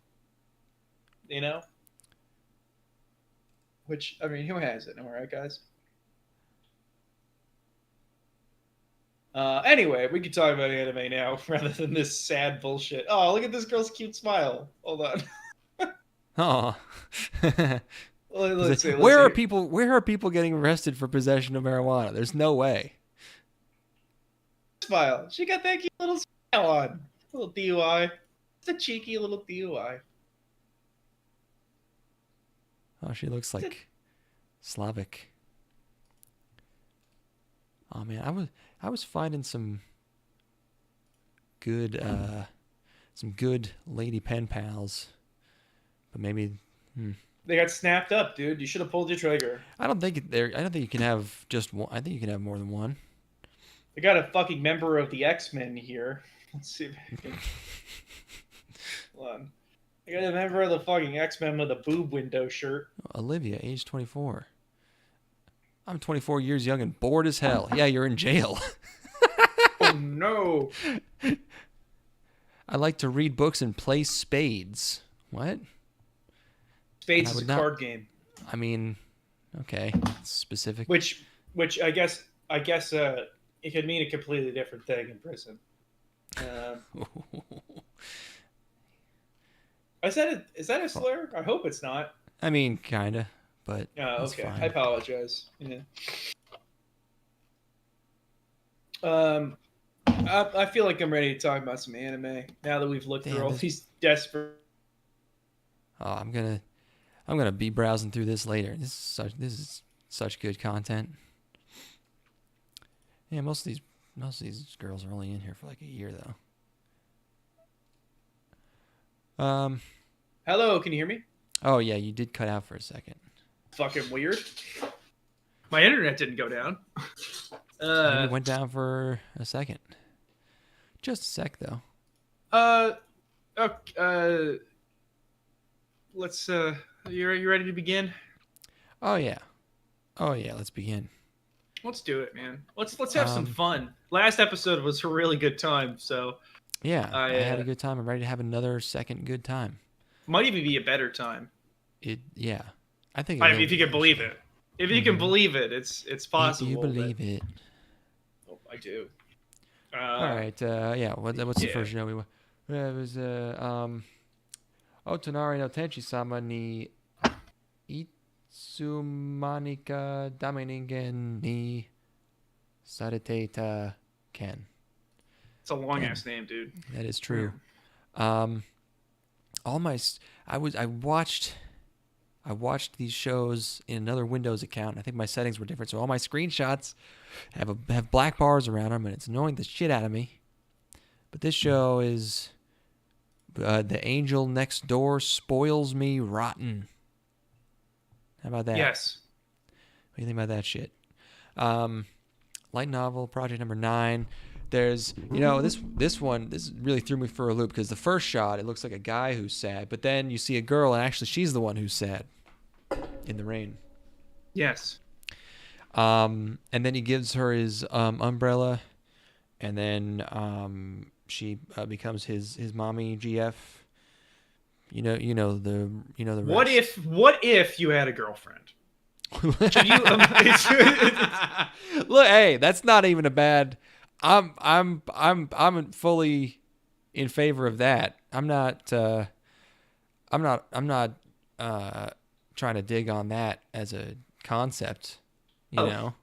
Which, I mean, who has it? Am I right, guys? Anyway, we can talk about anime now rather than this sad bullshit. Oh, look at this girl's cute smile. Hold on. Oh. Let's see. Where are people getting arrested for possession of marijuana? There's no way. Smile. She got that cute little smile on. A little DUI. It's a cheeky little DUI. Oh, she looks like Slavic. Oh man, I was finding some good lady pen pals, but maybe they got snapped up, dude. You should have pulled your trigger. I don't think you can have just one. I think you can have more than one. I got a fucking member of the X-Men here. Let's see if I can. Hold on. I got a member of the fucking X-Men with a boob window shirt. Olivia, age 24. I'm 24 years young and bored as hell. Yeah, you're in jail. Oh, no. I like to read books and play spades. What? Spades is a card game. I mean, okay. It's specific. Which I guess it could mean a completely different thing in prison. Is that a slur? I hope it's not. I mean, kinda, but okay. Fine. I apologize. Yeah. I feel like I'm ready to talk about some anime now that we've looked through all these desperate. Oh, I'm gonna be browsing through this later. This is such good content. Yeah, most of these girls are only in here for like a year though. Hello, can you hear me? Oh yeah, you did cut out for a second. Fucking weird. My internet didn't go down. It went down for a second. Just a sec though. Let's you ready to begin? Oh yeah, let's begin. Let's do it, man. Let's have some fun. Last episode was a really good time, so yeah, I had a good time. I'm ready to have another second good time. Might even be a better time. I think. I mean, if you can believe it. If you can believe it, it's possible. If you believe it. Oh, I do. All right. What's the first show we went? It was Otonari no Tenshi-sama ni Itsunomanika Ningen ni Sareteita Ken. It's a long ass name, dude. That is true. I watched these shows in another Windows account. I think my settings were different, so all my screenshots have black bars around them, and it's annoying the shit out of me. But this show is The Angel Next Door Spoils Me Rotten. How about that? Yes. What do you think about that shit? Light novel, project number 9. There's, this really threw me for a loop because the first shot, it looks like a guy who's sad, but then you see a girl, and actually she's the one who's sad in the rain. Yes. And then he gives her his umbrella, and then she becomes his mommy GF. You know the rest. What if you had a girlfriend? Should you, Look, hey, that's not even a bad. I'm fully in favor of that. I'm not trying to dig on that as a concept, you know.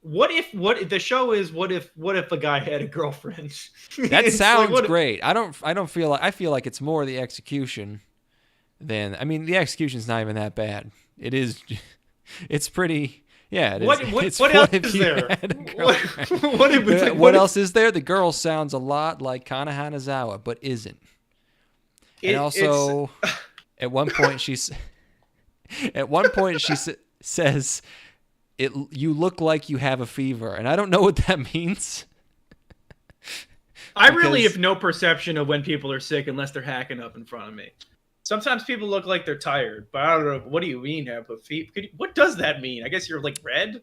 What if the show is what if a guy had a girlfriend? That sounds great. I feel like it's more the execution than, I mean, the execution's not even that bad. It is, it's pretty. Yeah, it is. What else is there? What else is there? The girl sounds a lot like Kana Hanazawa, but isn't. And also, at one point she says, "You look like you have a fever," and I don't know what that means. I really have no perception of when people are sick unless they're hacking up in front of me. Sometimes people look like they're tired, but I don't know. What do you mean have a fever? What does that mean? I guess you're like red?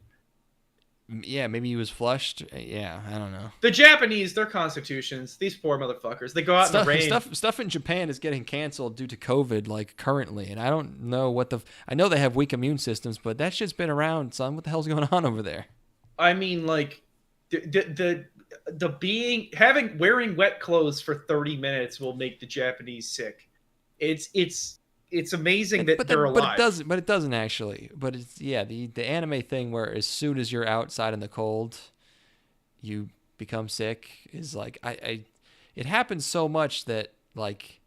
Yeah, maybe he was flushed. Yeah, I don't know. The Japanese, their constitutions, these poor motherfuckers, they go out in the rain. Stuff in Japan is getting canceled due to COVID, like, currently, and I don't know what I know they have weak immune systems, but that shit's been around, son. What the hell's going on over there? I mean, like, wearing wet clothes for 30 minutes will make the Japanese sick. It's amazing that they're alive. But it doesn't actually. But it's the anime thing where as soon as you're outside in the cold, you become sick is like it happens so much that like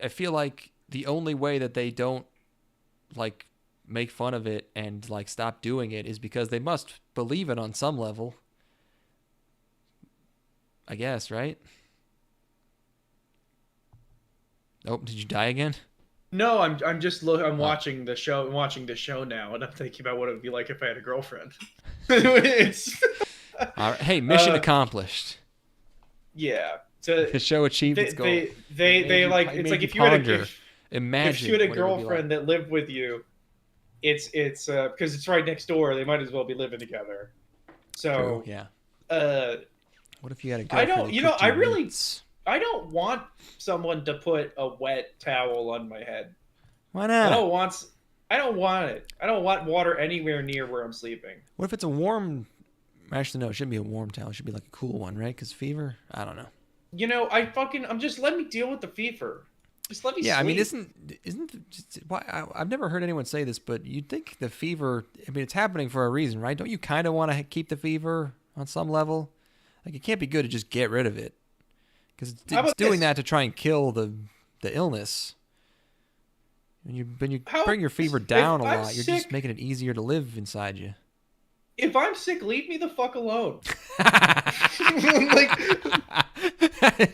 I feel like the only way that they don't like make fun of it and like stop doing it is because they must believe it on some level. I guess, right? Oh, did you die again? No, I'm watching the show. I'm watching the show now, and I'm thinking about what it would be like if I had a girlfriend. All right. Hey, mission accomplished. Yeah. The show achieved its goal. They like it's like if you had a girlfriend that lived with you, it's because it's right next door. They might as well be living together. So true, yeah. What if you had a girlfriend? I don't want someone to put a wet towel on my head. Why not? I don't want it. I don't want water anywhere near where I'm sleeping. What if it's a warm? Actually, no, it shouldn't be a warm towel. It should be like a cool one, right? Because fever. I don't know. I'm just let me deal with the fever. Just let me. Yeah, sleep. I mean, isn't why I've never heard anyone say this, but you'd think the fever. I mean, it's happening for a reason, right? Don't you kind of want to keep the fever on some level? Like, it can't be good to just get rid of it. Because it's doing that to try and kill the illness. When you bring your fever down a lot, you're just making it easier to live inside you. If I'm sick, leave me the fuck alone.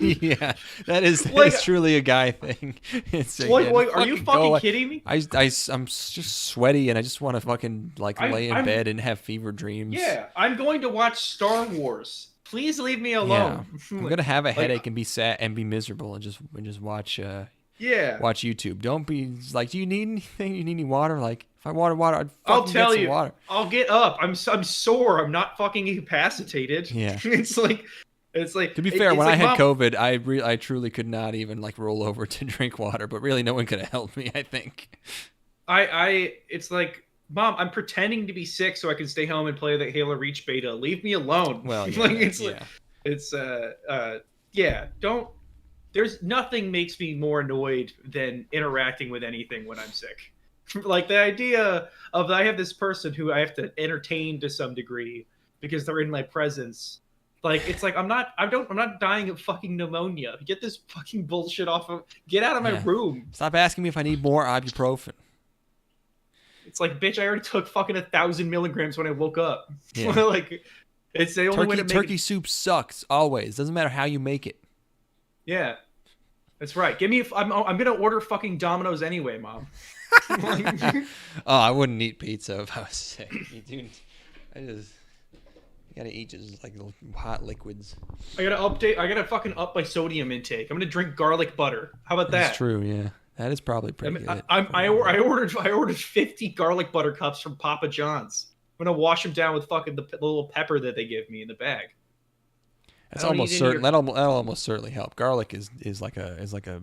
Yeah, that is truly a guy thing. Are you fucking kidding me? I'm just sweaty and I just want to fucking lay in bed and have fever dreams. Yeah, I'm going to watch Star Wars. Please leave me alone. Yeah. I'm gonna have a headache and be sad and be miserable and just watch watch YouTube. Don't be like, do you need anything? You need any water? Like, if I wanted water, I'll tell you. Water. I'll get up. I'm sore. I'm not fucking incapacitated. Yeah. It's like. To be fair, when I had COVID, I truly could not even roll over to drink water. But really, no one could have helped me. I think. It's like, Mom, I'm pretending to be sick so I can stay home and play the Halo Reach beta. Leave me alone. Well, yeah, don't. There's nothing makes me more annoyed than interacting with anything when I'm sick. Like the idea of I have this person who I have to entertain to some degree because they're in my presence. Like, it's like I'm not dying of fucking pneumonia. Get this fucking bullshit off of. Get out of my room. Stop asking me if I need more ibuprofen. It's like, bitch, I already took fucking 1,000 milligrams when I woke up. Yeah. Like, it's the only way to make turkey soup sucks always. Doesn't matter how you make it. Yeah, that's right. Give me. I'm gonna order fucking Domino's anyway, Mom. I wouldn't eat pizza if I was sick. Dude, you gotta eat just like hot liquids. I gotta fucking up my sodium intake. I'm gonna drink garlic butter. How about that? That's true. Yeah. That is probably pretty good. I ordered 50 garlic butter cups from Papa John's. I'm gonna wash them down with fucking the little pepper that they give me in the bag. That's almost certain. That'll almost certainly help. Garlic is like a it's like a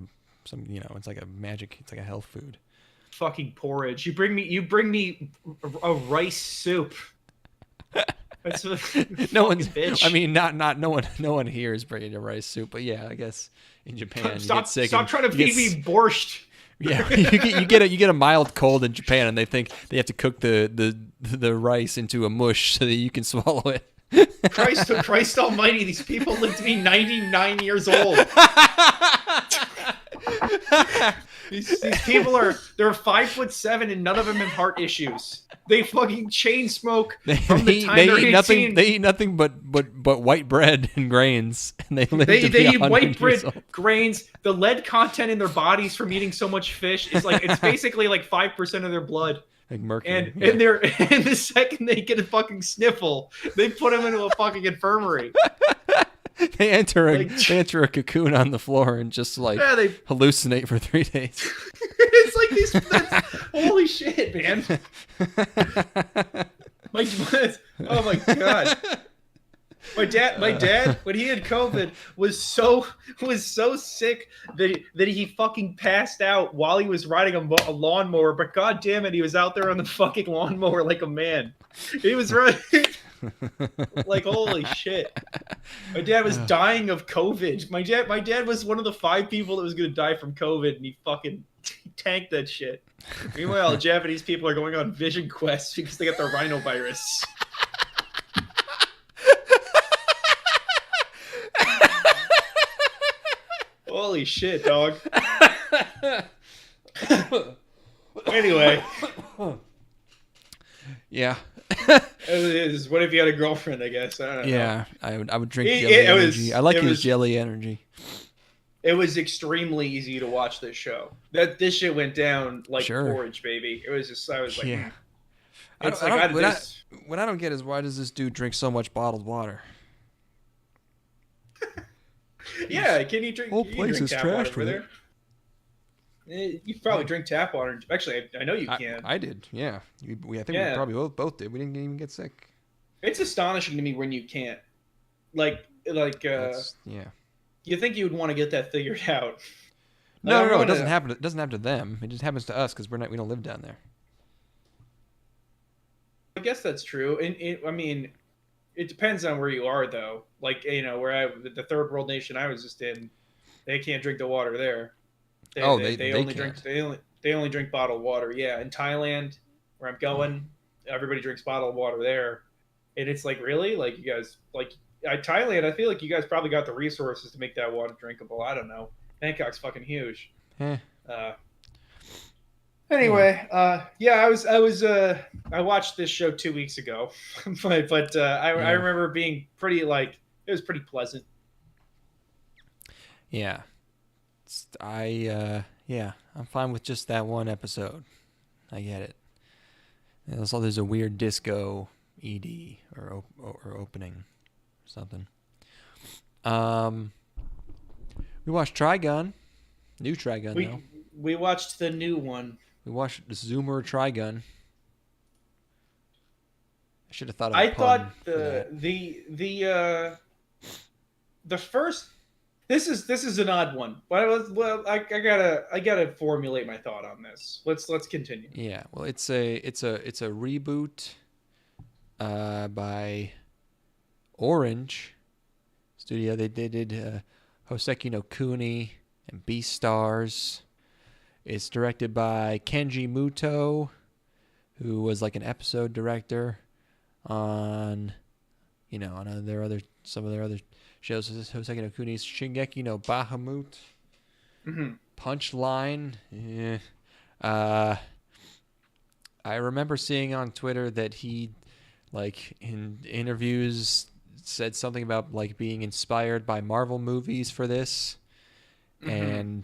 magic. It's like a health food. Fucking porridge. You bring me a rice soup. That's no one's. Bitch. I mean, no one here is bringing a rice soup, but yeah, I guess in Japan you get sick. Stop trying to feed me borscht. Yeah, you get a mild cold in Japan, and they think they have to cook the rice into a mush so that you can swallow it. Christ almighty, these people lived to be 99 years old. These people they're 5'7" and none of them have heart issues. They fucking chain smoke from the time they're 18. They eat nothing but white bread and grains, and they live to be They eat 100 white bread, years old. grains. The lead content in their bodies from eating so much fish is like it's basically like 5% of their blood. Like mercury. And and the second they get a fucking sniffle, they put them into a fucking infirmary. They enter a cocoon on the floor and just like hallucinate for 3 days. It's like that's, holy shit, man. Oh my god. My dad, when he had COVID, was so sick that he fucking passed out while he was riding a lawnmower. But god damn it, he was out there on the fucking lawnmower like a man. He was right. Like holy shit. My dad was dying of COVID. My dad was one of the 5 people that was gonna die from COVID, and he fucking tanked that shit. Meanwhile, Japanese people are going on vision quests because they got the rhinovirus. Holy shit, dog. Anyway. Yeah. What if you had a girlfriend, I guess? I don't know. Yeah, I would drink jelly energy. I like his jelly energy. It was extremely easy to watch this show. This shit went down like porridge, baby. It was just, I was like, yeah. What I don't get is why does this dude drink so much bottled water? Yeah, can you drink? Whole place is trash for there. You probably drink tap water. Actually, I know you can. I did. Yeah, I think we probably both did. We didn't even get sick. It's astonishing to me when you can't. Like. Yeah. You think you would want to get that figured out? No. It doesn't happen. It doesn't happen to them. It just happens to us because we don't live down there. I guess that's true. I mean, it depends on where you are, though. Like the third world nation I was just in, they can't drink the water there. They only drink bottled water. Yeah, in Thailand, where I'm going, everybody drinks bottled water there, and it's like really like you guys like Thailand. I feel like you guys probably got the resources to make that water drinkable. I don't know. Bangkok's fucking huge. Anyway, I watched this show 2 weeks ago, but I remember being pretty it was pretty pleasant. Yeah. I'm fine with just that one episode. I get it. And also, there's a weird disco ED or opening or something. We watched TRIGUN. New TRIGUN, though. We watched the new one. We watched Zoomer TRIGUN. I should have thought of I thought the first. This is an odd one, but I gotta formulate my thought on this. Let's continue. Yeah, well, it's a reboot by Orange Studio. They did Hoseki no Kuni and Beastars. It's directed by Kenji Muto, who was like an episode director on some of their other shows. Hoseki no Kuni's Shingeki no Bahamut. Mm-hmm. Punchline. Yeah. I remember seeing on Twitter that he, like, in interviews said something about like being inspired by Marvel movies for this. Mm-hmm. And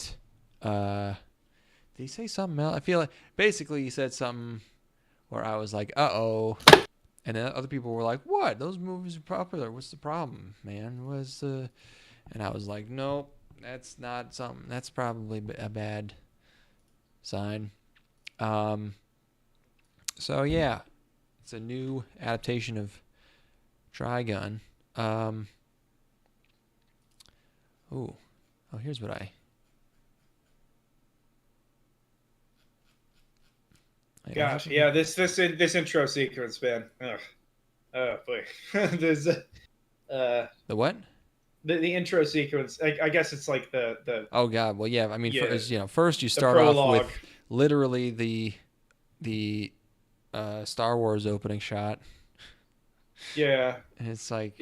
did he say something else? I feel like basically he said something where I was like, uh-oh. And then other people were like, what? Those movies are popular. What's the problem, man? And I was like, nope, that's not something. That's probably a bad sign. So, yeah. It's a new adaptation of TRIGUN. Here's what Gosh, yeah, this intro sequence, man. Ugh. Oh boy. There's the what? The intro sequence. I guess it's like the. Oh god. Well, yeah. I mean, first you start off with literally the Star Wars opening shot. Yeah. And it's like,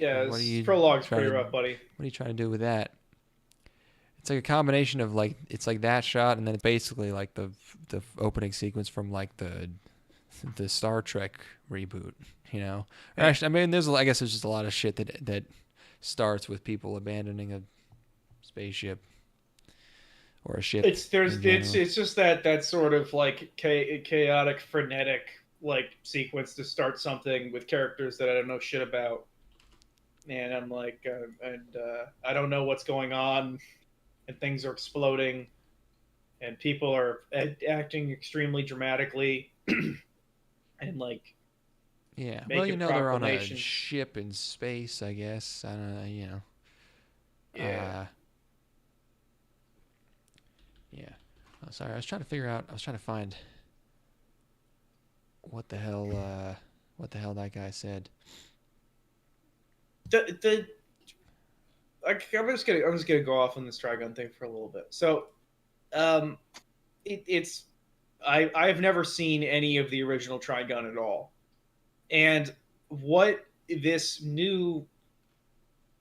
prologue's pretty rough, buddy. What are you trying to do with that? It's like a combination of like it's like that shot and then basically like the opening sequence from like the Star Trek reboot, you know. Or actually, I mean, I guess there's just a lot of shit that starts with people abandoning a spaceship or a ship. It's just that sort of like chaotic, frenetic like sequence to start something with characters that I don't know shit about, and I'm like, I don't know what's going on, and things are exploding, and people are acting extremely dramatically, and like, yeah, well, you know, they're on a ship in space, I guess. I don't know, you know. Yeah. Yeah. Oh, sorry, I was trying to find what the hell that guy said. I'm just gonna go off on this Trigun thing for a little bit. So, I've never seen any of the original Trigun at all, and what this new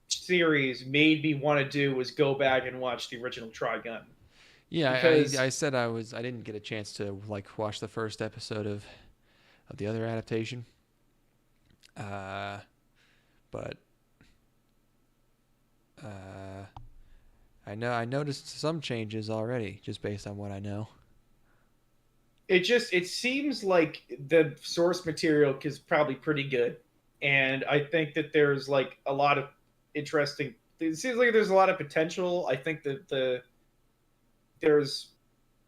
series made me want to do was go back and watch the original Trigun. Yeah, I said I didn't get a chance to like watch the first episode of the other adaptation. But I noticed some changes already just based on what I know. It seems like the source material is probably pretty good, and I think that there's like a lot of interesting. It seems like there's a lot of potential. I think that there's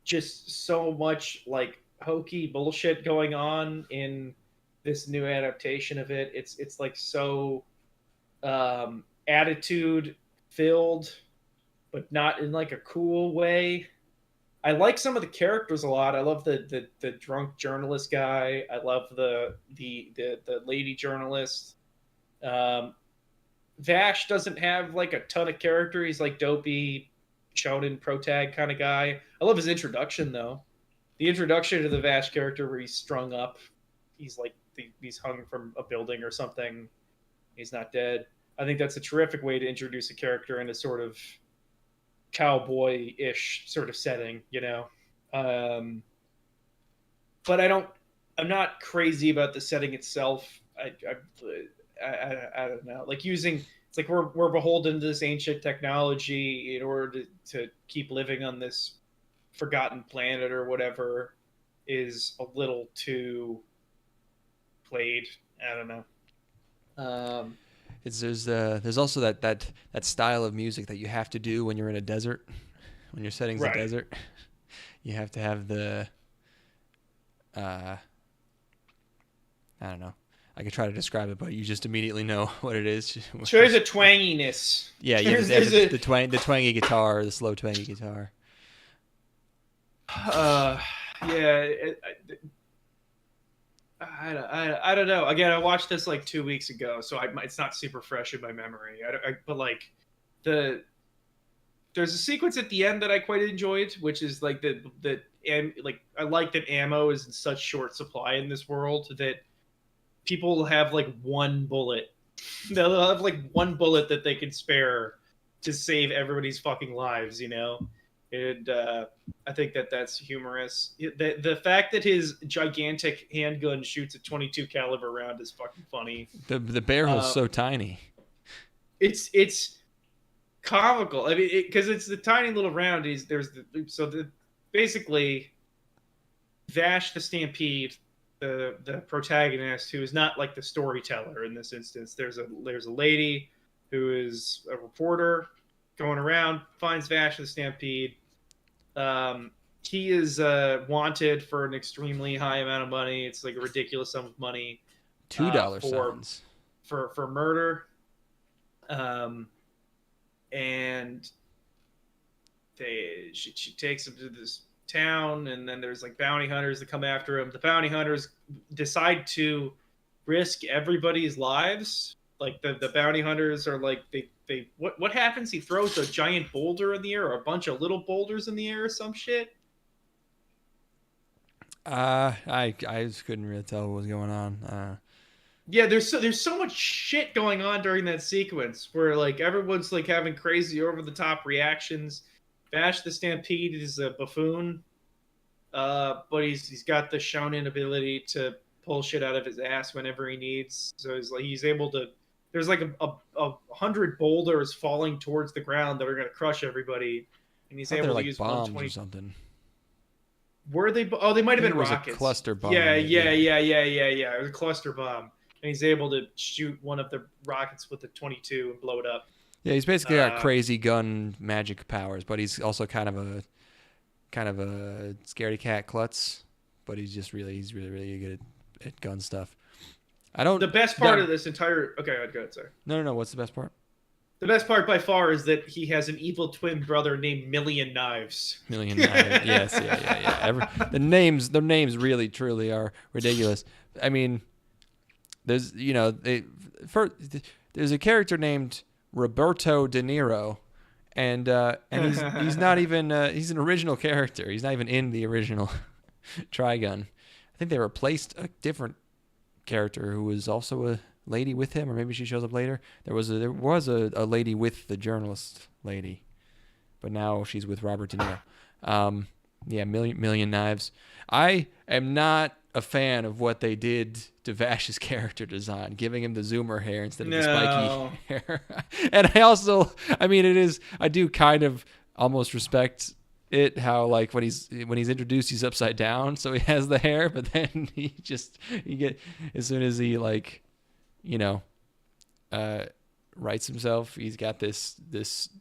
just so much like hokey bullshit going on in this new adaptation of it. It's like so attitude filled, but not in like a cool way. I like some of the characters a lot. I love the drunk journalist guy. I love the lady journalist. Vash doesn't have like a ton of character. He's like dopey, shonen protag kind of guy. I love his introduction though. The introduction to the Vash character where he's strung up. He's like he's hung from a building or something. He's not dead. I think that's a terrific way to introduce a character in a sort of cowboy-ish sort of setting, you know. But I'm not crazy about the setting itself. I don't know. Like using, it's like we're beholden to this ancient technology in order to keep living on this forgotten planet or whatever is a little too played. I don't know. There's also that style of music that you have to do when you're in a desert, when your setting's a desert. You have to have the I don't know. I could try to describe it, but you just immediately know what it is. So there's a twanginess. Yeah, the twangy guitar, the slow twangy guitar. Yeah. I don't know. Again, I watched this like 2 weeks ago, so it's not super fresh in my memory. But like there's a sequence at the end that I quite enjoyed, which is like I like that ammo is in such short supply in this world that people have like one bullet. They'll have like one bullet that they can spare to save everybody's fucking lives, you know? And I think that's humorous. The fact that his gigantic handgun shoots a 22 caliber round is fucking funny. The barrel's so tiny. It's comical. I mean, because it's the tiny little round. Basically Vash the Stampede, the protagonist, who is not like the storyteller in this instance. There's a lady who is a reporter going around, finds Vash the Stampede. He is wanted for an extremely high amount of money. It's like a ridiculous sum of money. $2 signs for murder. And she takes him to this town, and then there's like bounty hunters that come after him. The bounty hunters decide to risk everybody's lives. Like the bounty hunters are like what happens? He throws a giant boulder in the air, or a bunch of little boulders in the air, or some shit. I just couldn't really tell what was going on. Yeah, there's so much shit going on during that sequence where like everyone's like having crazy over the top reactions. Bash the Stampede is a buffoon, but he's got the shonen ability to pull shit out of his ass whenever he needs. So he's able to. There's like a 100 boulders falling towards the ground that are gonna crush everybody, and he's able to use bombs 120 or something. Were they? Oh, they might have been rockets. A cluster bomb. Yeah. It was a cluster bomb, and he's able to shoot one of the rockets with the 22 and blow it up. Yeah, he's basically got crazy gun magic powers, but he's also kind of a scaredy cat klutz. But he's really good at gun stuff. The best part of this entire. Okay, go ahead, sorry. No. What's the best part? The best part by far is that he has an evil twin brother named Million Knives. Million Knives. Yes, yeah. The names really truly are ridiculous. I mean, there's there's a character named Roberto De Niro, and he's not even he's an original character. He's not even in the original Trigun. I think they replaced a different character who was also a lady with him, or maybe she shows up later. There was a lady with the journalist lady, but now she's with Robert De Niro. Million Knives. I am not a fan of what they did to Vash's character design, giving him the zoomer hair instead of the spiky hair. And I do kind of almost respect it, how like when he's introduced, he's upside down, so he has the hair, but then as soon as he writes himself, he's got this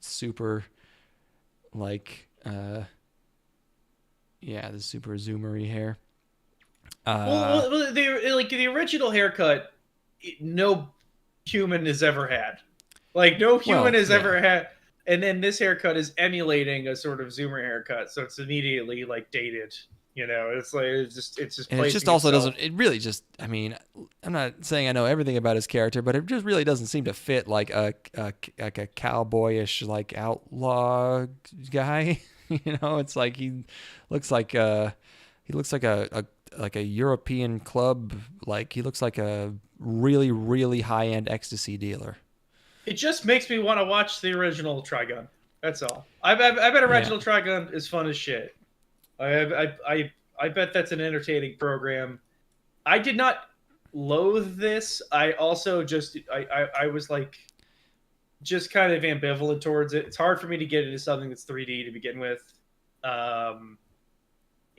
super this super zoomery hair. The original haircut, no human has ever had. Like no human has ever had. And then this haircut is emulating a sort of zoomer haircut, so it's immediately like dated. It's like it's just. And it just also doesn't. It really just. I mean, I'm not saying I know everything about his character, but it just really doesn't seem to fit like a cowboyish like outlaw guy. It's like he looks like a European club. Like he looks like a really really high end ecstasy dealer. It just makes me want to watch the original Trigun. That's all. I bet original Trigun is fun as shit. I bet that's an entertaining program. I did not loathe this. I also I was like just kind of ambivalent towards it. It's hard for me to get into something that's 3D to begin with.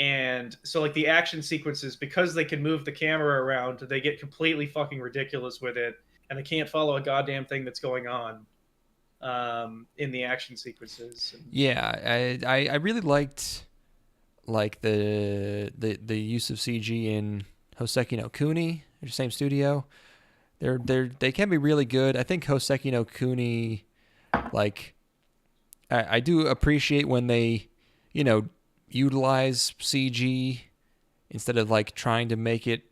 And so like the action sequences, because they can move the camera around, they get completely fucking ridiculous with it. And I can't follow a goddamn thing that's going on in the action sequences. Yeah, I really liked like the use of CG in Hoseki no Kuni, the same studio. They can be really good. I think Hoseki no Kuni, like I do appreciate when they utilize CG instead of like trying to make it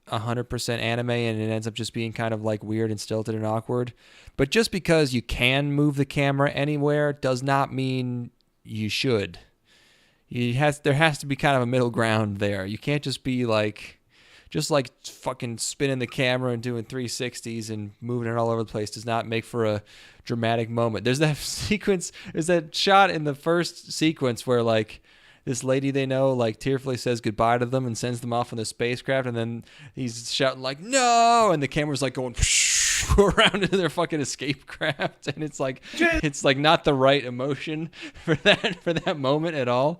100% anime, and it ends up just being kind of like weird and stilted and awkward. But just because you can move the camera anywhere does not mean you should. There has to be kind of a middle ground there. You can't just be like fucking spinning the camera and doing 360s and moving it all over the place. Does not make for a dramatic moment. There's that sequence, there's that shot in the first sequence where like this lady they know like tearfully says goodbye to them and sends them off on the spacecraft, and then he's shouting like no, and the camera's like going around into their fucking escape craft, and it's like not the right emotion for that moment at all.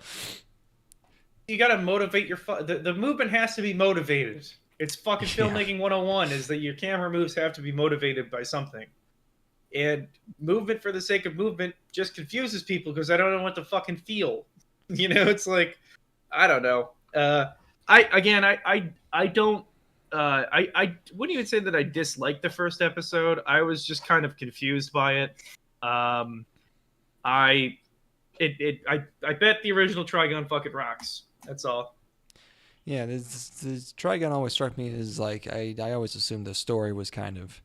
You gotta motivate the movement has to be motivated. It's fucking filmmaking 101 is that your camera moves have to be motivated by something. And movement for the sake of movement just confuses people because I don't know what to fucking feel. It's like, I don't know. I don't. I wouldn't even say that I disliked the first episode. I was just kind of confused by it. I bet the original Trigun fucking rocks. That's all. Yeah, this Trigun always struck me as like I always assumed the story was kind of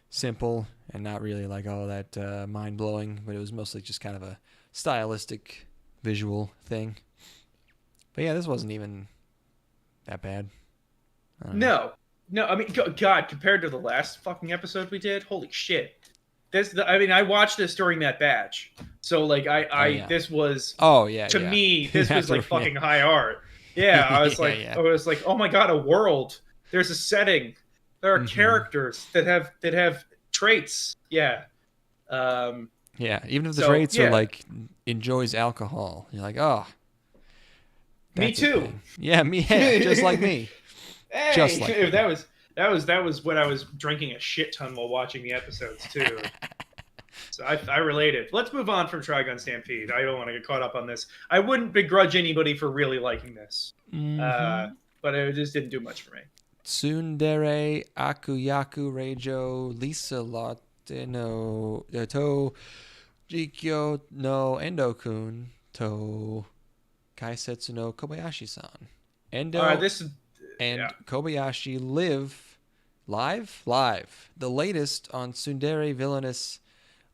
simple and not really like all that mind blowing, but it was mostly just kind of a stylistic visual thing. But yeah, this wasn't even that bad. No, I mean, God, compared to the last fucking episode we did, holy shit. I watched this during that batch, so like this was to me this was like fucking high art. Yeah, I was I was like, oh my god, a world. There's a setting. There are characters that have traits. Yeah. Even if the traits are like enjoys alcohol, you're like, oh. Me too. Yeah, just like me. Hey, just like me. That was when I was drinking a shit ton while watching the episodes too. So I related. Let's move on from Trigun Stampede. I don't want to get caught up on this. I wouldn't begrudge anybody for really liking this, but it just didn't do much for me. Tsundere, Akuyaku, Reijou, Liselotte, no to Jikkyou no Endou-kun to Kaisetsu no Kobayashi-san. Endo and Kobayashi live. The latest on Tsundere villainous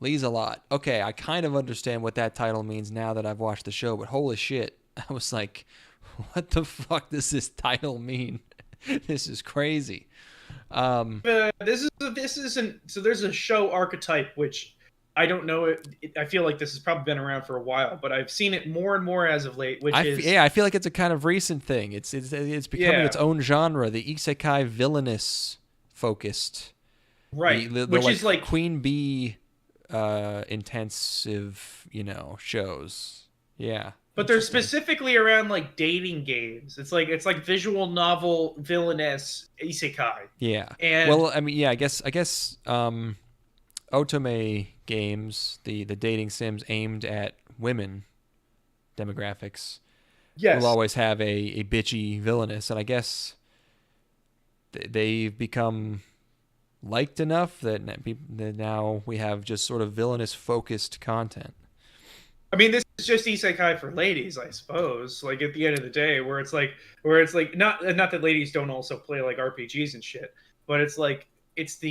Liselotte. Okay, I kind of understand what that title means now that I've watched the show, but holy shit, I was like, what the fuck does this title mean? This is crazy. This isn't. So there's a show archetype which I don't know. I feel like this has probably been around for a while, but I've seen it more and more as of late. I feel like it's a kind of recent thing. It's becoming its own genre, the Isekai villainous focused, right? Which is like Queen Bee, intensive, shows. Yeah. But they're specifically around like dating games. It's like visual novel villainous isekai. Yeah. And well, I mean, I guess otome games, the dating sims aimed at women demographics, will always have a bitchy villainous, and I guess they've become liked enough that now we have just sort of villainous focused content. I mean, this is just isekai for ladies, I suppose. Like at the end of the day, where it's like not that ladies don't also play like RPGs and shit, but it's like it's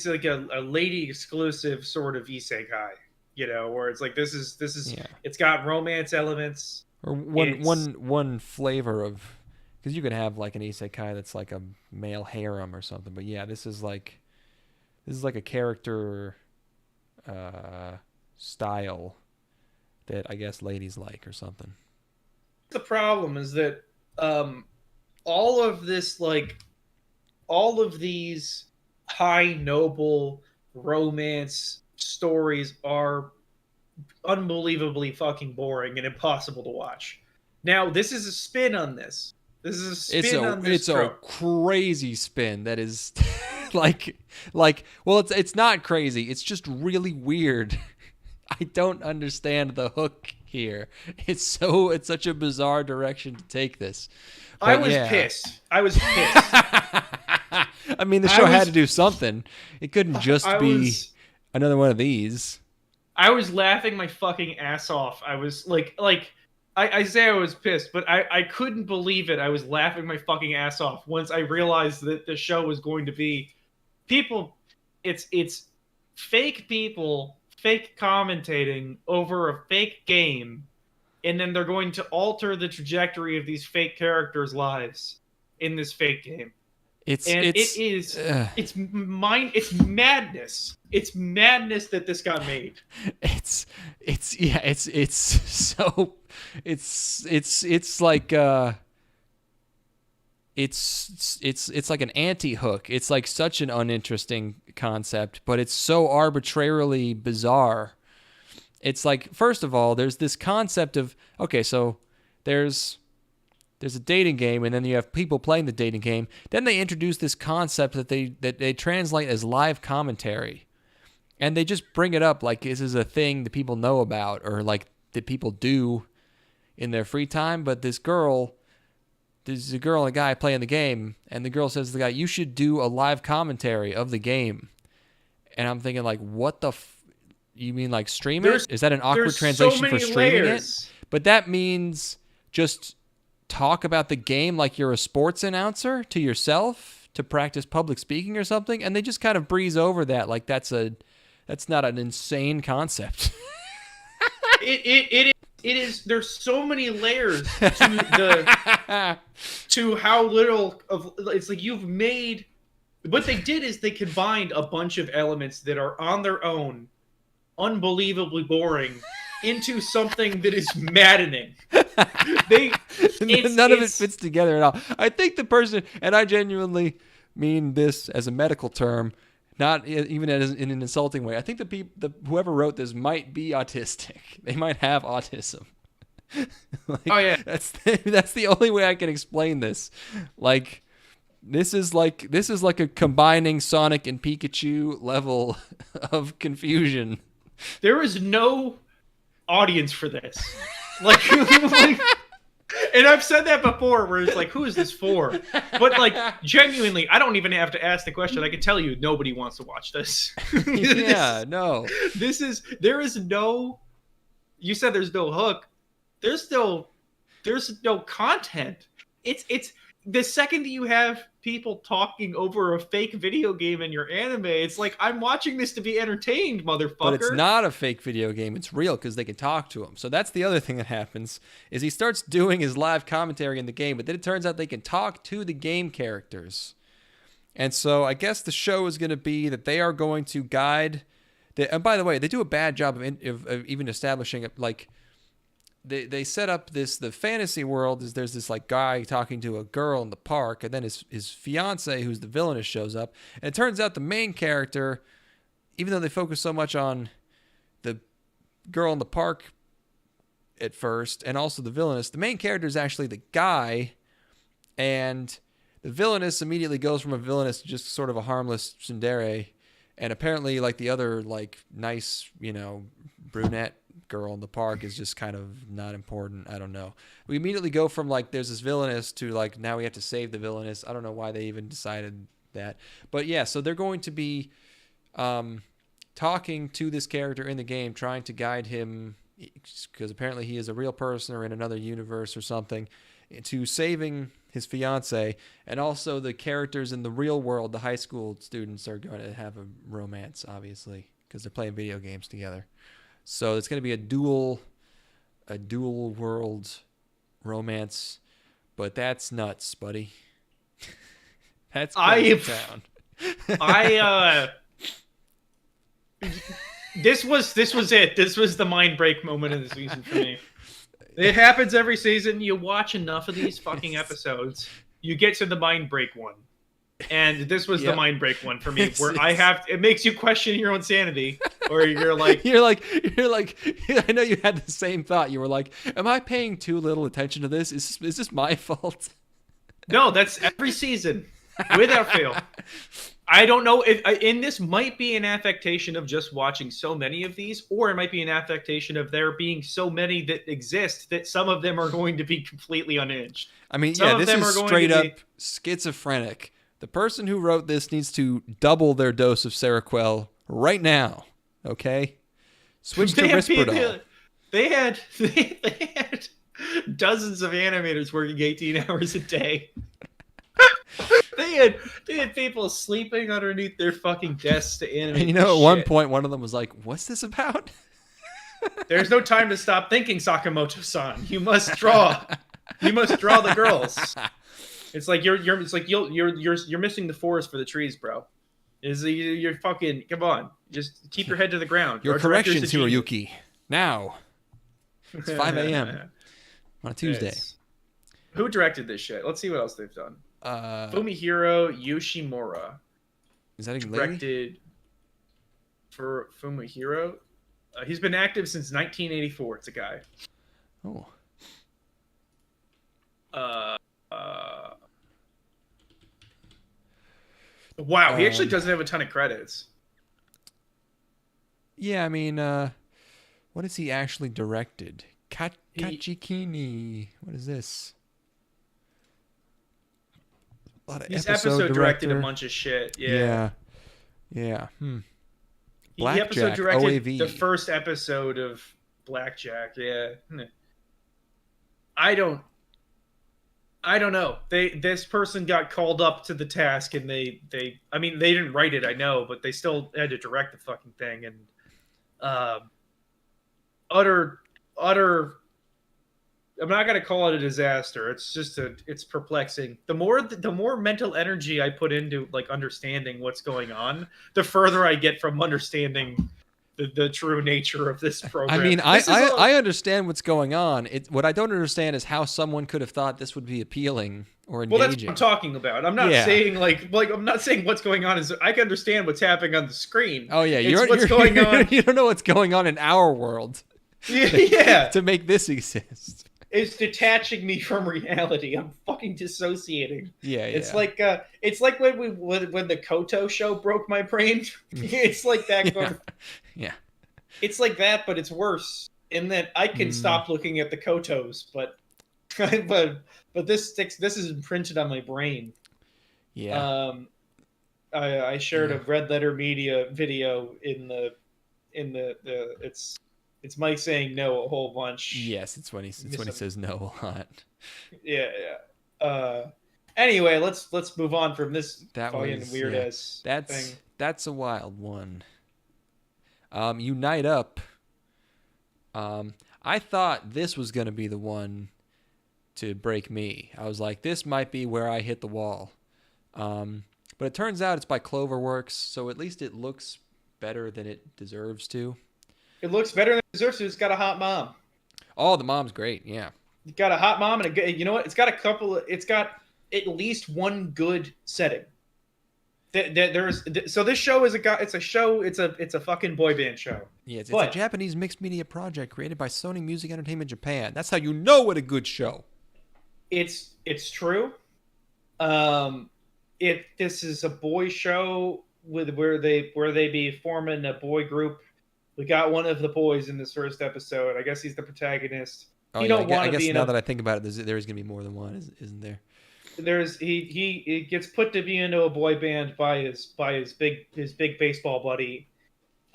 like a lady exclusive sort of isekai, where it's like this is it's got romance elements or one flavor of, because you could have like an isekai that's like a male harem or something, but this is like a character style that I guess ladies like or something. The problem is that all of these high noble romance stories are unbelievably fucking boring and impossible to watch. Now, this is a spin on this. This is a spin on this trope. A crazy spin that is it's not crazy. It's just really weird. I don't understand the hook here. It's such a bizarre direction to take this. But I was pissed. I mean, the show had to do something. It couldn't just be another one of these. I was laughing my fucking ass off. I was I say I was pissed, but I couldn't believe it. I was laughing my fucking ass off once I realized that the show was going to be people. It's fake people, fake commentating over a fake game, and then they're going to alter the trajectory of these fake characters' lives in this fake game. It's madness. It's madness that this got made. It's like an anti-hook. It's like such an uninteresting concept, but it's so arbitrarily bizarre. It's like, first of all, there's this concept of, okay, so there's a dating game, and then you have people playing the dating game. Then they introduce this concept that they translate as live commentary, and they just bring it up like this is a thing that people know about, or like that people do in their free time. But there's a girl and a guy playing the game, and the girl says to the guy, "You should do a live commentary of the game." And I'm thinking, like, what the you mean, like stream it? Is that an awkward translation for streaming it? But that means just talk about the game like you're a sports announcer to yourself to practice public speaking or something, and they just kind of breeze over that like that's not an insane concept. It is. There's so many layers to how little of it's like you've made what they did is they combined a bunch of elements that are on their own unbelievably boring into something that is maddening. None of it fits together at all. I think the person, and I genuinely mean this as a medical term, not even in an insulting way. I think whoever wrote this might be autistic. They might have autism. Oh yeah, that's the only way I can explain this. Like, this is like a combining Sonic and Pikachu level of confusion. There is no audience for this. Like, and I've said that before, where it's like, who is this for? But like, genuinely, I don't even have to ask the question. I can tell you, nobody wants to watch this. No. There is no. You said there's no hook. There's no content. It's the second that you have people talking over a fake video game in your anime, it's like, I'm watching this to be entertained, motherfucker. But it's not a fake video game. It's real because they can talk to him. So that's the other thing that happens is he starts doing his live commentary in the game, but then it turns out they can talk to the game characters. And so I guess the show is going to be that they are going to guide. And by the way, they do a bad job of even establishing it, like, They set up the fantasy world is there's this like guy talking to a girl in the park, and then his fiance, who's the villainess, shows up, and it turns out the main character, even though they focus so much on the girl in the park at first and also the villainess, the main character is actually the guy, and the villainess immediately goes from a villainess to just sort of a harmless tsundere, and apparently like the other like nice brunette girl in the park is just kind of not important. I don't know. We immediately go from like there's this villainess to like now we have to save the villainess. I don't know why they even decided that. But yeah, so they're going to be talking to this character in the game, trying to guide him, because apparently he is a real person or in another universe or something, to saving his fiance. And also the characters in the real world, the high school students, are going to have a romance, obviously, because they're playing video games together. So it's going to be a dual world romance, but that's nuts, buddy. That's town. This was it. This was the mind break moment of the season for me. It happens every season. You watch enough of these fucking episodes, you get to the mind break one. And this was the mind break one for me, where it makes you question your own sanity, or you're like, I know you had the same thought. You were like, am I paying too little attention to this? Is this my fault? No, that's every season, without fail. I don't know and this might be an affectation of just watching so many of these, or it might be an affectation of there being so many that exist that some of them are going to be completely unhinged. I mean, this is straight up schizophrenic. The person who wrote this needs to double their dose of Seroquel right now, okay? Switch to Risperdal. They had dozens of animators working 18 hours a day. They had people sleeping underneath their fucking desks to animate. And at one point, one of them was like, "What's this about?" There's no time to stop thinking, Sakamoto-san. You must draw. You must draw the girls. It's like you're missing the forest for the trees, bro. You're fucking, come on. Just keep your head to the ground. Your corrections, Hiroyuki. Now. It's 5 a.m. on a Tuesday. Who directed this shit? Let's see what else they've done. Fumihiro Yoshimura. Is that a directed for Fumihiro? He's been active since 1984. It's a guy. Oh. Wow, he actually doesn't have a ton of credits. Yeah, I mean, what has he actually directed? Kachikini. What is this? He's episode directed a bunch of shit. Yeah. He episode directed the first episode of Blackjack. Yeah. I don't know. This person got called up to the task, and they didn't write it, I know, but they still had to direct the fucking thing, and utter I'm not gonna call it a disaster. It's just it's perplexing. The more mental energy I put into like understanding what's going on, the further I get from understanding the true nature of this program. I mean, I understand what's going on. What I don't understand is how someone could have thought this would be appealing or engaging. Well, that's what I'm talking about. I'm not saying like I'm not saying what's going on is I can understand what's happening on the screen. Oh yeah, what's going on. You don't know what's going on in our world. Yeah. To make this exist. It's detaching me from reality. I'm fucking dissociating. Yeah. It's like when the Koto show broke my brain. It's like that. Yeah. It's like that, but it's worse in that I can stop looking at the Kotos, but this is imprinted on my brain. Yeah. I shared a Red Letter Media video in the it's Mike saying no a whole bunch. Yes, it's when he says no a lot. Yeah. Anyway, let's move on from this fucking weird ass thing. That's a wild one. UniteUp. I thought this was gonna be the one to break me. I was like, this might be where I hit the wall. But it turns out it's by Cloverworks, so at least it looks better than it deserves to. It looks better than it deserves to. It's got a hot mom. Oh, the mom's great. Yeah. It's got a hot mom and you know what? It's got it's got at least one good setting. So this show is it's a fucking boy band show. Yeah, it's a Japanese mixed media project created by Sony Music Entertainment Japan. That's how you know what a good show. It's true. This is a boy show where they be forming a boy group. We got one of the boys in this first episode. I guess he's the protagonist. I guess now that I think about it, there is going to be more than one, isn't there? He gets put to be into a boy band by his big baseball buddy.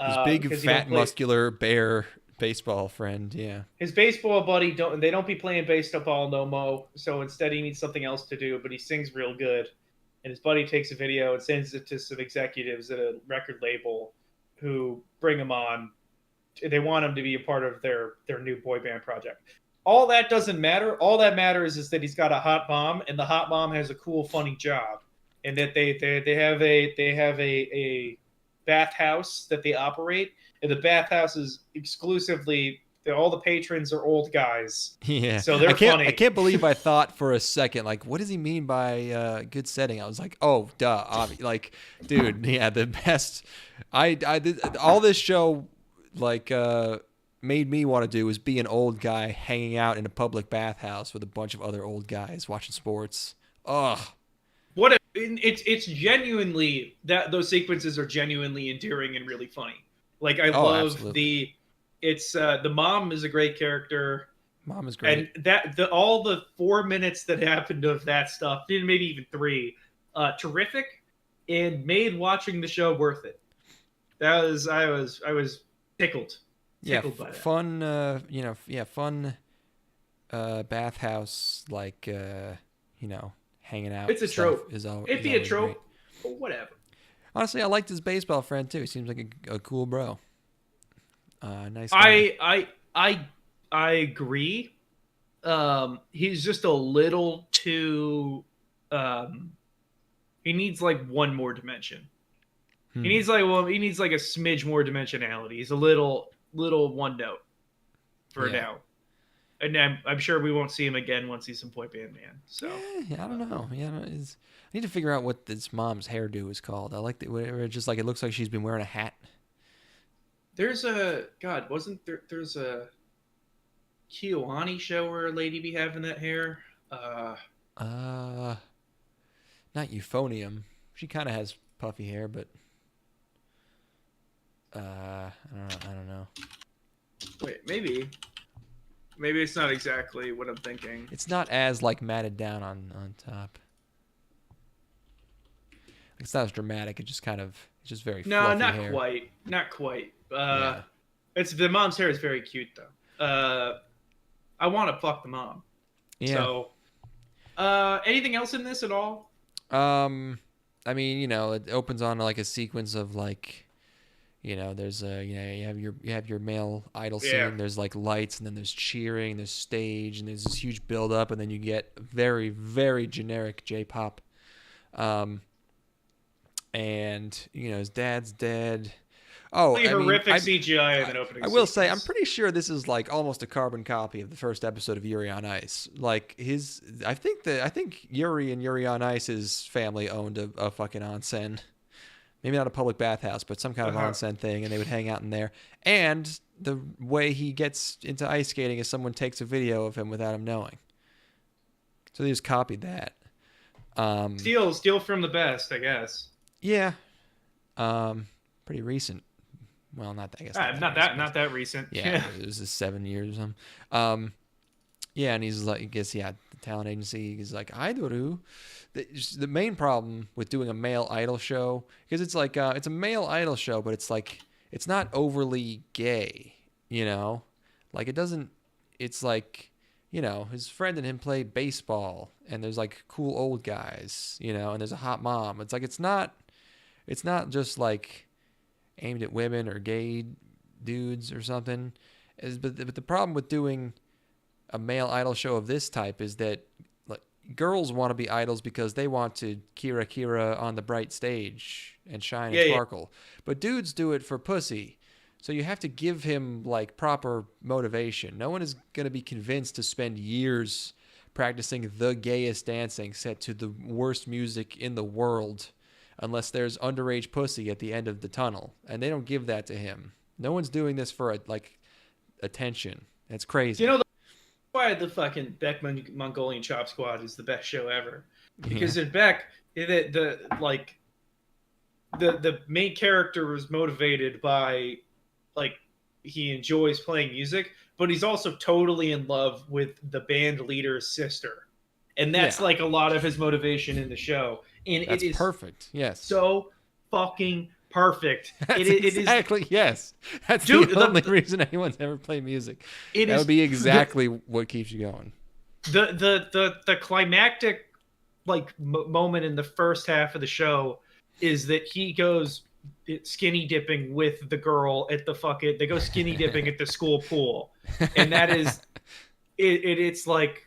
His big fat muscular bear baseball friend, yeah. His baseball buddy don't be playing baseball no mo, so instead he needs something else to do, but he sings real good. And his buddy takes a video and sends it to some executives at a record label who bring him on. They want him to be a part of their new boy band project. All that doesn't matter. All that matters is that he's got a hot mom, and the hot mom has a cool, funny job, and that they have a bathhouse that they operate, and the bathhouse is exclusively all the patrons are old guys. Yeah, so they're funny. I can't believe I thought for a second, like, what does he mean by good setting? I was like, oh, duh, like, dude, yeah, the best. All this show, like, made me want to do was be an old guy hanging out in a public bathhouse with a bunch of other old guys watching sports. Ugh. It's genuinely those sequences are genuinely endearing and really funny. Like I love absolutely. The mom is a great character. Mom is great. And all the 4 minutes that happened of that stuff, maybe even 3, terrific, and made watching the show worth it. I was tickled. Yeah, fun. Fun. Bathhouse, like hanging out. It's a trope. It'd be a trope, great. But whatever. Honestly, I liked his baseball friend too. He seems like a cool bro. Nice guy. I agree. He's just a little too. He needs like one more dimension. He needs like a smidge more dimensionality. He's a little one note for now. And I'm sure we won't see him again once he's in Boy Band Man. So I don't know. Yeah, I need to figure out what this mom's hairdo is called. I like where it just like it looks like she's been wearing a hat. There's a there's a Kiyoani show where a lady be having that hair. Not Euphonium. She kind of has puffy hair, but I don't know. Wait, maybe it's not exactly what I'm thinking. It's not as like matted down on top. It's not as dramatic. It's just very fluffy hair. Not quite. It's the mom's hair is very cute though. I want to fuck the mom. Yeah. So, anything else in this at all? I mean, it opens on like a sequence of like, You know, there's you have your male idol scene. Yeah. There's like lights, and then there's cheering, there's stage, and there's this huge build up, and then you get very, very generic J-pop. And you know, his dad's dead. Oh, horrific CGI in an opening. I will say, I'm pretty sure this is like almost a carbon copy of the first episode of Yuri on Ice. Like I think Yuri and Yuri on Ice's family owned a fucking onsen. Maybe not a public bathhouse, but some kind of onsen thing, and they would hang out in there. And the way he gets into ice skating is someone takes a video of him without him knowing. So they just copied that. Steal from the best, I guess. Yeah. Pretty recent. Well, not that. I guess not that recent. Yeah, it was just 7 years or something. Yeah, and he's like, I guess, the talent agency. He's like, Idoru. The main problem with doing a male idol show, because it's like it's a male idol show, but it's like it's not overly gay. You know, like it doesn't. It's like, you know, his friend and him play baseball, and there's like cool old guys, you know, and there's a hot mom. It's like it's not just like aimed at women or gay dudes or something. But the problem with doing a male idol show of this type is that like girls want to be idols because they want to kira on the bright stage and shine and sparkle. But dudes do it for pussy. So you have to give him like proper motivation. No one is going to be convinced to spend years practicing the gayest dancing set to the worst music in the world unless there's underage pussy at the end of the tunnel. And they don't give that to him. No one's doing this for attention. That's crazy. You know, that's why the fucking Beck Mongolian Chop Squad is the best show ever. Because in Beck, the main character was motivated by, like, he enjoys playing music, but he's also totally in love with the band leader's sister. And that's like a lot of his motivation in the show. And that's it is perfect. Yes. So fucking perfect. Exactly. Yes. That's the only reason anyone's ever played music. That would be exactly what keeps you going. The climactic moment in the first half of the show is that he goes skinny dipping with the girl at the they go skinny dipping at the school pool, and that is it's like,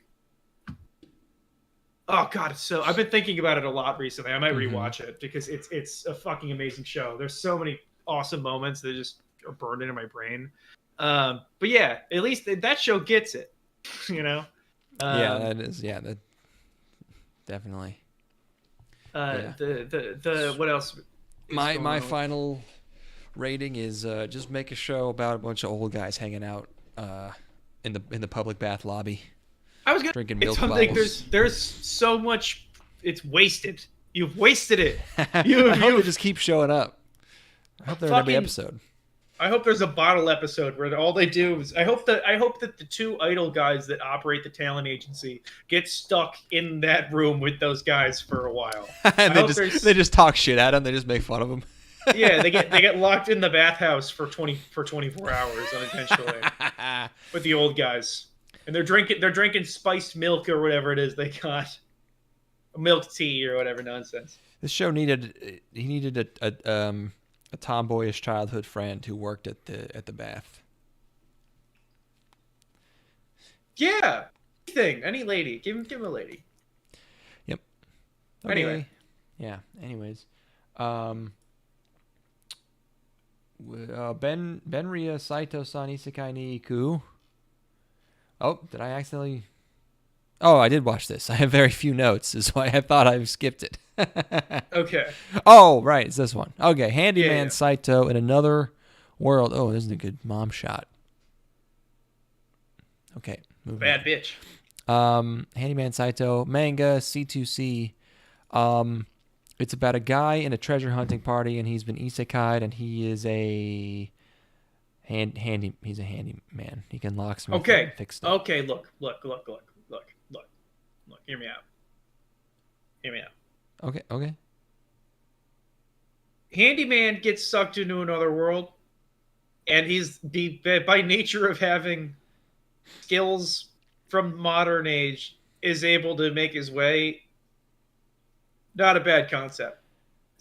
oh god, so I've been thinking about it a lot recently. I might rewatch it because it's a fucking amazing show. There's so many awesome moments that just are burned into my brain. But yeah, at least that show gets it, you know. That is that definitely. The what else? My final rating is just make a show about a bunch of old guys hanging out in the public bath lobby. I was gonna drinking milk bottles. There's so much. It's wasted. You've wasted it. I hope they just keep showing up. I hope they're in every episode. I hope there's a bottle episode where all they do is I hope that the two idol guys that operate the talent agency get stuck in that room with those guys for a while. And they just talk shit at them. They just make fun of them. Yeah, they get locked in the bathhouse for 24 hours unintentionally with the old guys. And they're drinking spiced milk or whatever it is they got, milk tea or whatever nonsense. This show needed a tomboyish childhood friend who worked at the bath. Yeah, any lady, give him a lady. Yep. Okay. Anyway. Yeah. Anyways, Benriya Saitou-san Isekai Niiku. Oh, did I accidentally? Oh, I did watch this. I have very few notes, is why I thought I skipped it. Okay. Oh, right. It's this one. Okay. Handyman Saitou in another world. Oh, this is a good mom shot. Okay. Bad bitch. Handyman Saitou, manga, C2C. It's about a guy in a treasure hunting party, and he's been isekai'd, and he is a he's a handyman. He can locksmith and fix stuff. Okay, look. Hear me out. Okay. Handyman gets sucked into another world, and he's by nature of having skills from modern age is able to make his way. Not a bad concept.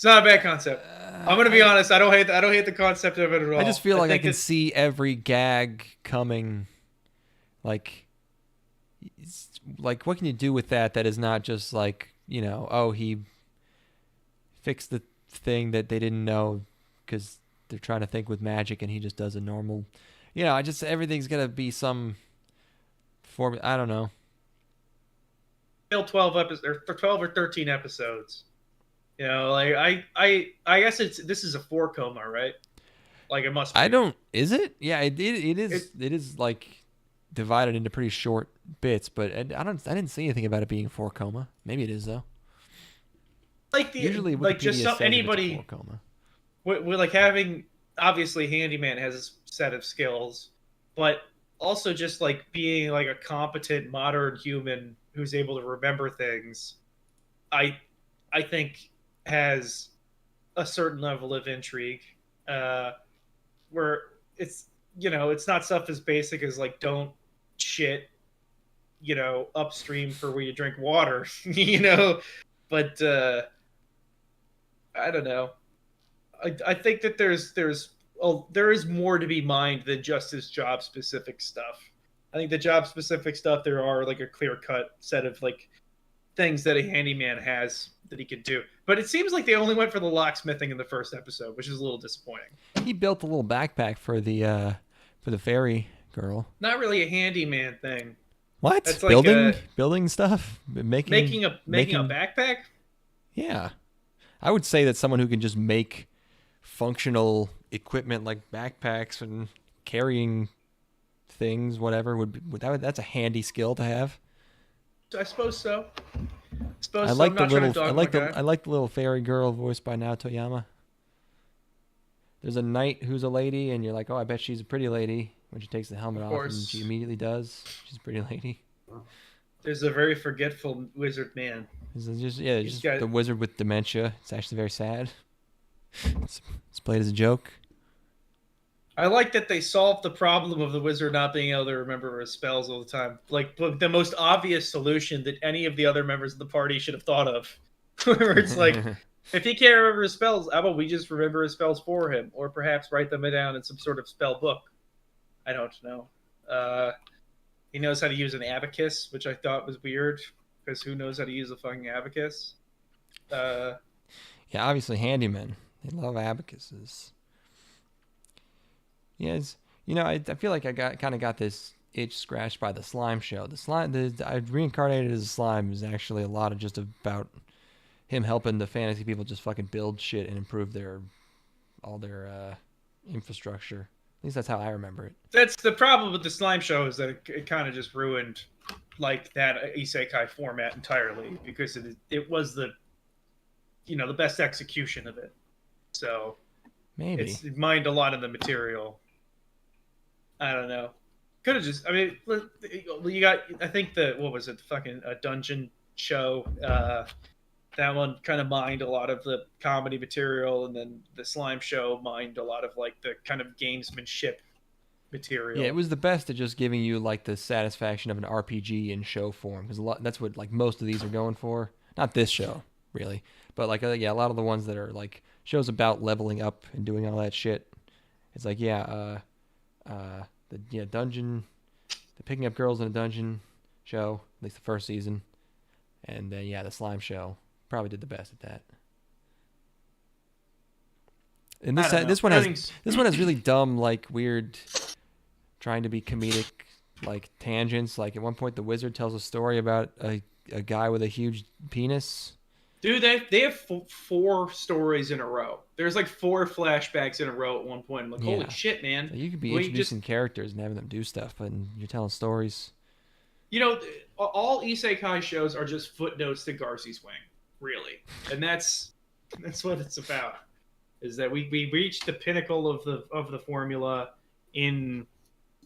It's not a bad concept. I'm gonna be honest. I don't hate the concept of it at all. I just feel like I can see every gag coming. Like, what can you do with that is not just like, oh, he fixed the thing that they didn't know because they're trying to think with magic and he just does a normal, everything's gonna be some form. I don't know. 12 episodes or 12 or 13 episodes. I guess this is a 4 coma, right? Like it must be. Is it? Yeah, it is. It is like divided into pretty short bits, but I didn't see anything about it being 4 coma. Maybe it is though. Usually just anybody 4 coma. We're like having, obviously Handyman has a set of skills, but also just like being like a competent modern human who's able to remember things, I think has a certain level of intrigue, where it's it's not stuff as basic as like don't shit upstream for where you drink water, but I don't know. I think that there is more to be mined than just this job specific stuff. I think the job specific stuff, there are like a clear cut set of like things that a handyman has that he can do. But it seems like they only went for the locksmithing in the first episode, which is a little disappointing. He built a little backpack for the fairy girl. Not really a handyman thing. What? That's building stuff? Making a backpack? Yeah. I would say that someone who can just make functional equipment like backpacks and carrying things, whatever, that's a handy skill to have. I suppose so. I like the little fairy girl voiced by Naoto Yama. There's a knight who's a lady, and you're like, oh, I bet she's a pretty lady when she takes the helmet off, and she immediately does. She's a pretty lady. There's a very forgetful wizard man. Just the wizard with dementia. It's actually very sad. It's played as a joke. I like that they solved the problem of the wizard not being able to remember his spells all the time. Like the most obvious solution that any of the other members of the party should have thought of. Where it's like, if he can't remember his spells, how about we just remember his spells for him? Or perhaps write them down in some sort of spell book. I don't know. He knows how to use an abacus, which I thought was weird. Because who knows how to use a fucking abacus? Yeah, obviously handymen. They love abacuses. Yes, I feel like I got this itch scratched by the slime show. I reincarnated as a slime is actually a lot of just about him helping the fantasy people just fucking build shit and improve all their infrastructure. At least that's how I remember it. That's the problem with the slime show, is that it kind of just ruined like that Isekai format entirely, because it was the the best execution of it. So maybe it mined a lot of the material. I don't know. Could have just. I mean, you got. I think what was it? The fucking dungeon show. That one kind of mined a lot of the comedy material, and then the slime show mined a lot of like the kind of gamesmanship material. Yeah, it was the best at just giving you like the satisfaction of an RPG in show form, because that's what like most of these are going for. Not this show, really, but like a lot of the ones that are like shows about leveling up and doing all that shit. It's like the dungeon, the picking up girls in a dungeon show, at least the first season, and then the slime show probably did the best at that. And this one has really dumb, like weird, trying to be comedic, like tangents. Like at one point, the wizard tells a story about a guy with a huge penis. Dude, they have 4 stories in a row. There's like 4 flashbacks in a row at one point. I'm like, holy shit, man! So you could be introducing characters and having them do stuff, but you're telling stories. All Isekai shows are just footnotes to Garci's Wing, really, and that's what it's about. Is that we reached the pinnacle of the formula in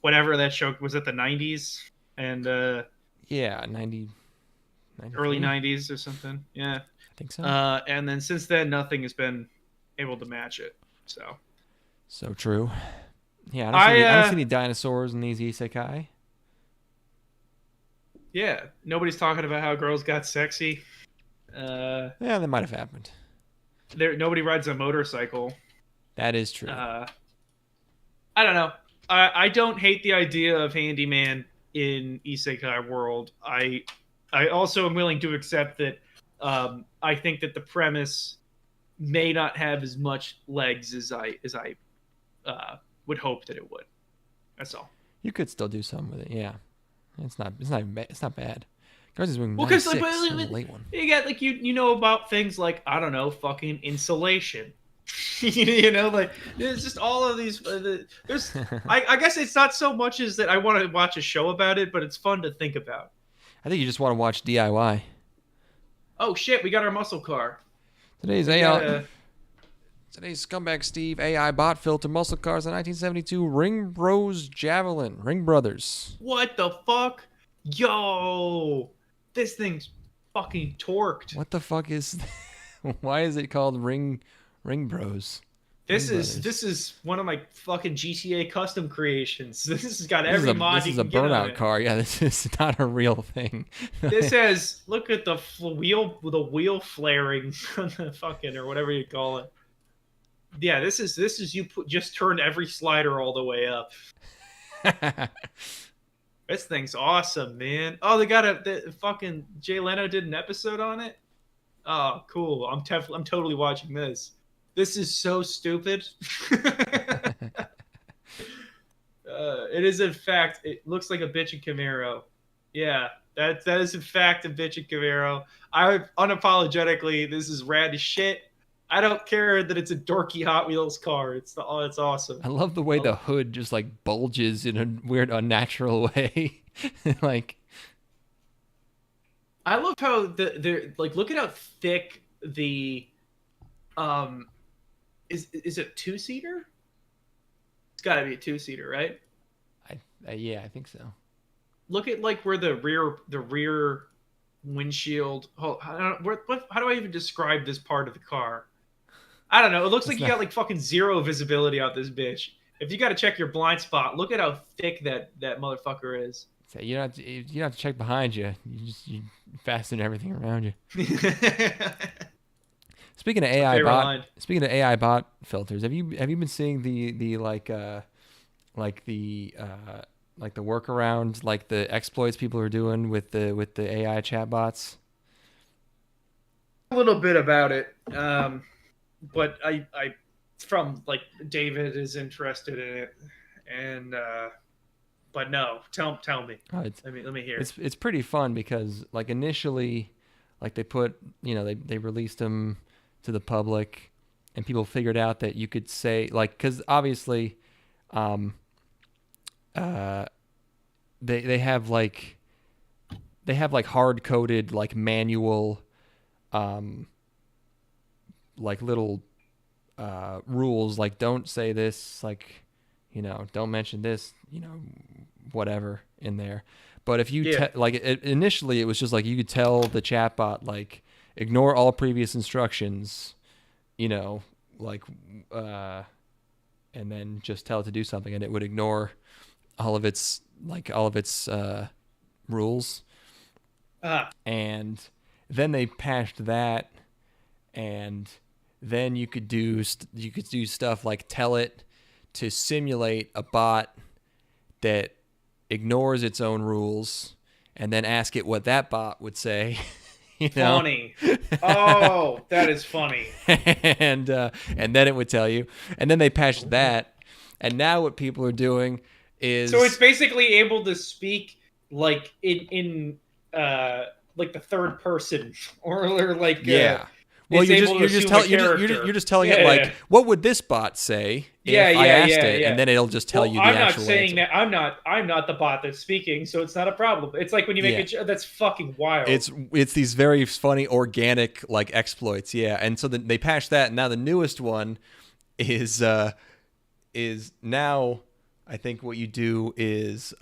whatever that show was, at the 90s and 90 early 90s or something. Yeah, I think so. And then since then, nothing has been able to match it. So true. Yeah, I don't see any dinosaurs in these isekai. Yeah, nobody's talking about how girls got sexy. Yeah, that might have happened. nobody rides a motorcycle. That is true. I don't know. I don't hate the idea of handyman in Isekai world. I also am willing to accept that I think that the premise may not have as much legs as I would hope that it would. That's all. You could still do something with it. Yeah, it's not bad. Guys is doing well, because like a late one. You get like you know about things like, I don't know, fucking insulation. You know, like there's just all of these. There's I guess it's not so much as that I want to watch a show about it, but it's fun to think about. I think you just want to watch DIY. Oh shit, we got our muscle car. Today's scumbag Steve AI bot filter muscle cars in 1972 Ring Bros Javelin. Ring Brothers. What the fuck? Yo, this thing's fucking torqued. What the fuck is? Why is it called Ring Bros? This is one of my fucking GTA custom creations. This has got every mod you can get on it. This is a burnout car. Yeah, this is not a real thing. This has, look at the wheel flaring on the fucking, or whatever you call it. Yeah, this is you just turn every slider all the way up. This thing's awesome, man. Oh, they got the fucking Jay Leno did an episode on it. Oh, cool. I'm totally watching this. This is so stupid. It is in fact. It looks like a bitchin' Camaro. Yeah, that is in fact a bitchin' Camaro. I unapologetically, this is rad as shit. I don't care that it's a dorky Hot Wheels car. It's awesome. I love the way the hood just like bulges in a weird, unnatural way. Like, I love how they're like. Look at how thick the is it 2-seater? It's got to be a 2-seater, right? Yeah, I think so. Look at like where the rear windshield. How do I even describe this part of the car? I don't know. It looks like you got like fucking zero visibility out this bitch. If you got to check your blind spot, look at how thick that motherfucker is. So you don't have to check behind you. You fasten everything around you. Speaking of AI bot filters, have you been seeing the workarounds, like the exploits people are doing with the AI chatbots? A little bit about it, but I from like David is interested in it, and but no, tell me. Let me hear. It's pretty fun because like initially, like they put they released them to the public, and people figured out that you could say like, because obviously, they have like hard coded like manual, like little rules, like don't say this, like don't mention this, whatever in there. But if you initially it was just like you could tell the chatbot like ignore all previous instructions, like and then just tell it to do something, and it would ignore all of its rules. And then they patched that, and then you could do stuff like tell it to simulate a bot that ignores its own rules, and then ask it what that bot would say. Funny. Oh, that is funny. and then it would tell you. And then they patched that, and now what people are doing is, so it's basically able to speak like in like the third person, or like well, you're just telling it like, what would this bot say if I asked it, and then it'll just tell you the actual answer. I'm not saying that I'm not the bot that's speaking, so it's not a problem. It's like when you make that's fucking wild. It's these very funny organic like exploits, and so they patched that, and now the newest one is now I think what you do is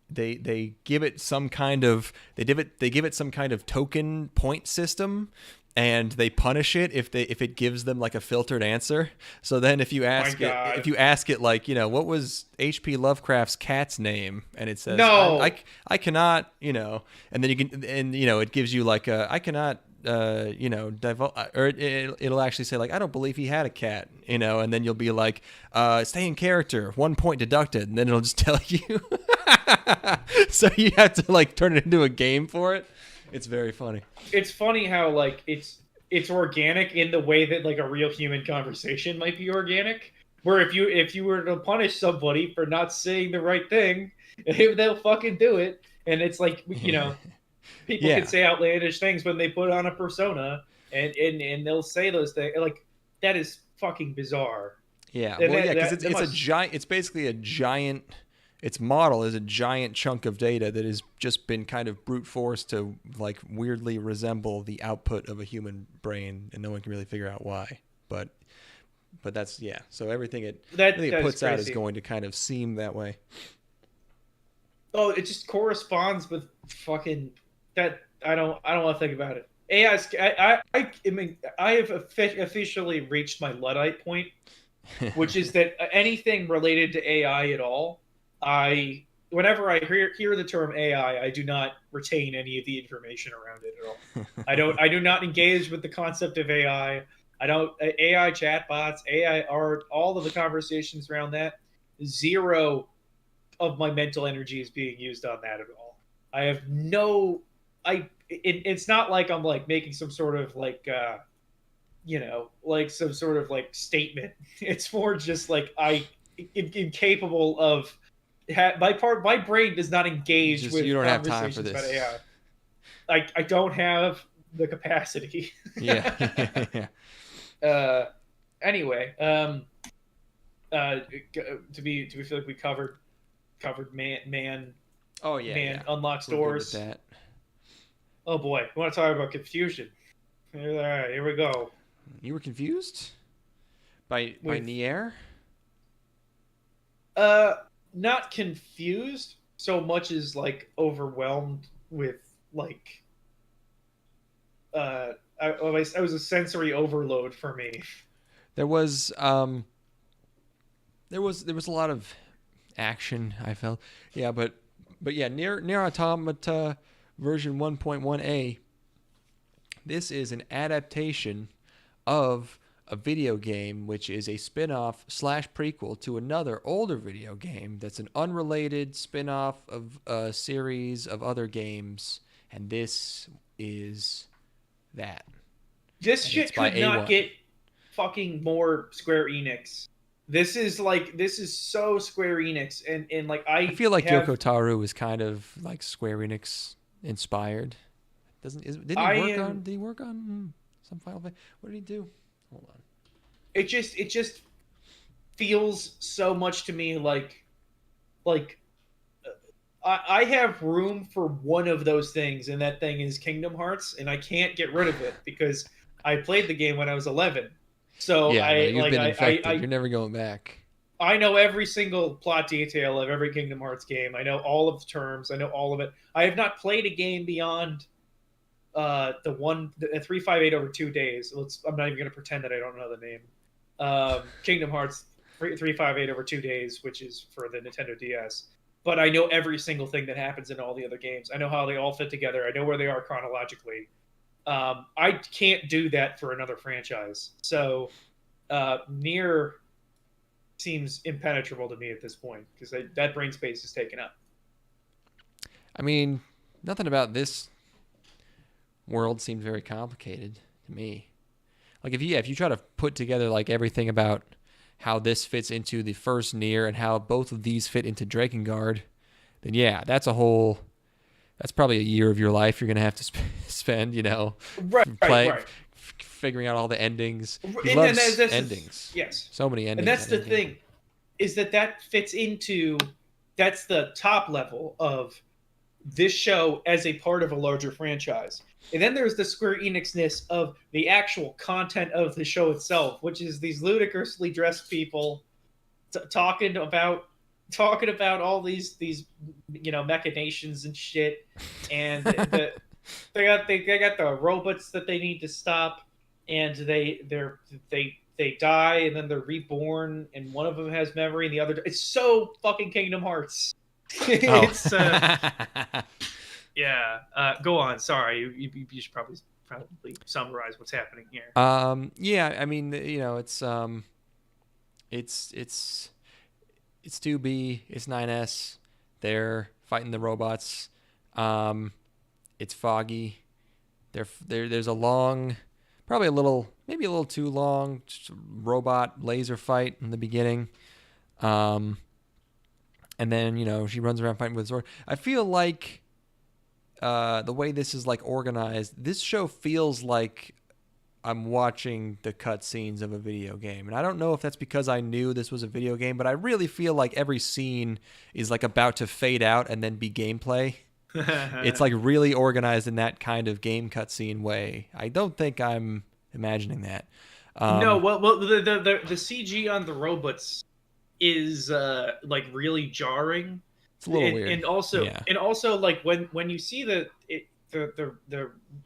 they give it some kind of token point system, and they punish it if it gives them like a filtered answer. So then if you ask it like, what was H.P. Lovecraft's cat's name, and it says I cannot, and then you can, and it gives you like I cannot or it'll actually say like, I don't believe he had a cat, and then you'll be like, stay in character, 1 point deducted, and then it'll just tell you. So you have to like turn it into a game for it. It's very funny. It's funny how like it's organic in the way that like a real human conversation might be organic. Where if you were to punish somebody for not saying the right thing, they'll fucking do it. And it's like, people can say outlandish things when they put on a persona, and they'll say those things. Like, that is fucking bizarre. Yeah, because it's a giant. It's basically a giant. Its model is a giant chunk of data that has just been kind of brute forced to like weirdly resemble the output of a human brain, and no one can really figure out why. But that's So everything it puts out is going to kind of seem that way. Oh, it just corresponds with fucking that. I don't want to think about it. AI. I mean, I have officially reached my Luddite point, which is that anything related to AI at all, whenever I hear the term AI, I do not retain any of the information around it at all. I do not engage with the concept of AI. AI chatbots, AI art, all of the conversations around that. Zero of my mental energy is being used on that at all. I have it's not like I'm like making some sort of like like some sort of like statement. It's more just like incapable of my brain does not engage with you don't have conversations time for this. about AI. I don't have the capacity. Yeah. Anyway, do we feel like we covered man? Oh yeah, man unlocks doors. That. Oh boy, we want to talk about confusion. All right, here we go. You were confused by NieR? Not confused so much as like overwhelmed with like I was a sensory overload for me. There was a lot of action, I felt. Yeah, but yeah, NieR Automata version 1.1a. This is an adaptation of a video game which is a spin-off / prequel to another older video game that's an unrelated spin-off of a series of other games, and this is that. This shit could not get fucking more Square Enix. This is so Square Enix, and like I feel like Yoko Taro is kind of like Square Enix inspired. Did he work on some Final Fantasy? What did he do? Hold on. It just feels so much to me like I have room for one of those things, and that thing is Kingdom Hearts, and I can't get rid of it because I played the game when I was 11. So yeah, you've been infected. You're never going back. I know every single plot detail of every Kingdom Hearts game. I know all of the terms. I know all of it. I have not played a game beyond the 358 over 2 days. I'm not even going to pretend that I don't know the name. Kingdom Hearts 358 over 2 days, which is for the Nintendo DS. But I know every single thing that happens in all the other games. I know how they all fit together. I know where they are chronologically. I can't do that for another franchise. So NieR seems impenetrable to me at this point because that brain space is taken up. I mean, nothing about this world seems very complicated to me. Like if you try to put together like everything about how this fits into the first NieR and how both of these fit into Drakengard, then yeah, that's probably a year of your life you're going to have to spend, figuring out all the endings. He loves endings. Yes. So many endings. And that's the thing, is that fits into, that's the top level of this show as a part of a larger franchise. And then there's the Square Enix-ness of the actual content of the show itself, which is these ludicrously dressed people talking about all these machinations and shit, and They got the robots that they need to stop, and they die, and then they're reborn, and one of them has memory, and the other. It's so fucking Kingdom Hearts. It's yeah. Go on. Sorry, you should probably summarize what's happening here. Yeah. I mean, it's 2B, it's 9S. They're fighting the robots. It's foggy. There's a long, probably maybe a little too long robot laser fight in the beginning. And then, she runs around fighting with a sword. I feel like the way this is like organized, this show feels like I'm watching the cutscenes of a video game. And I don't know if that's because I knew this was a video game, but I really feel like every scene is like about to fade out and then be gameplay. It's like really organized in that kind of game cutscene way. I don't think I'm imagining that. No, well, the CG on the robots is like really jarring. It's a little weird. And also like when you see the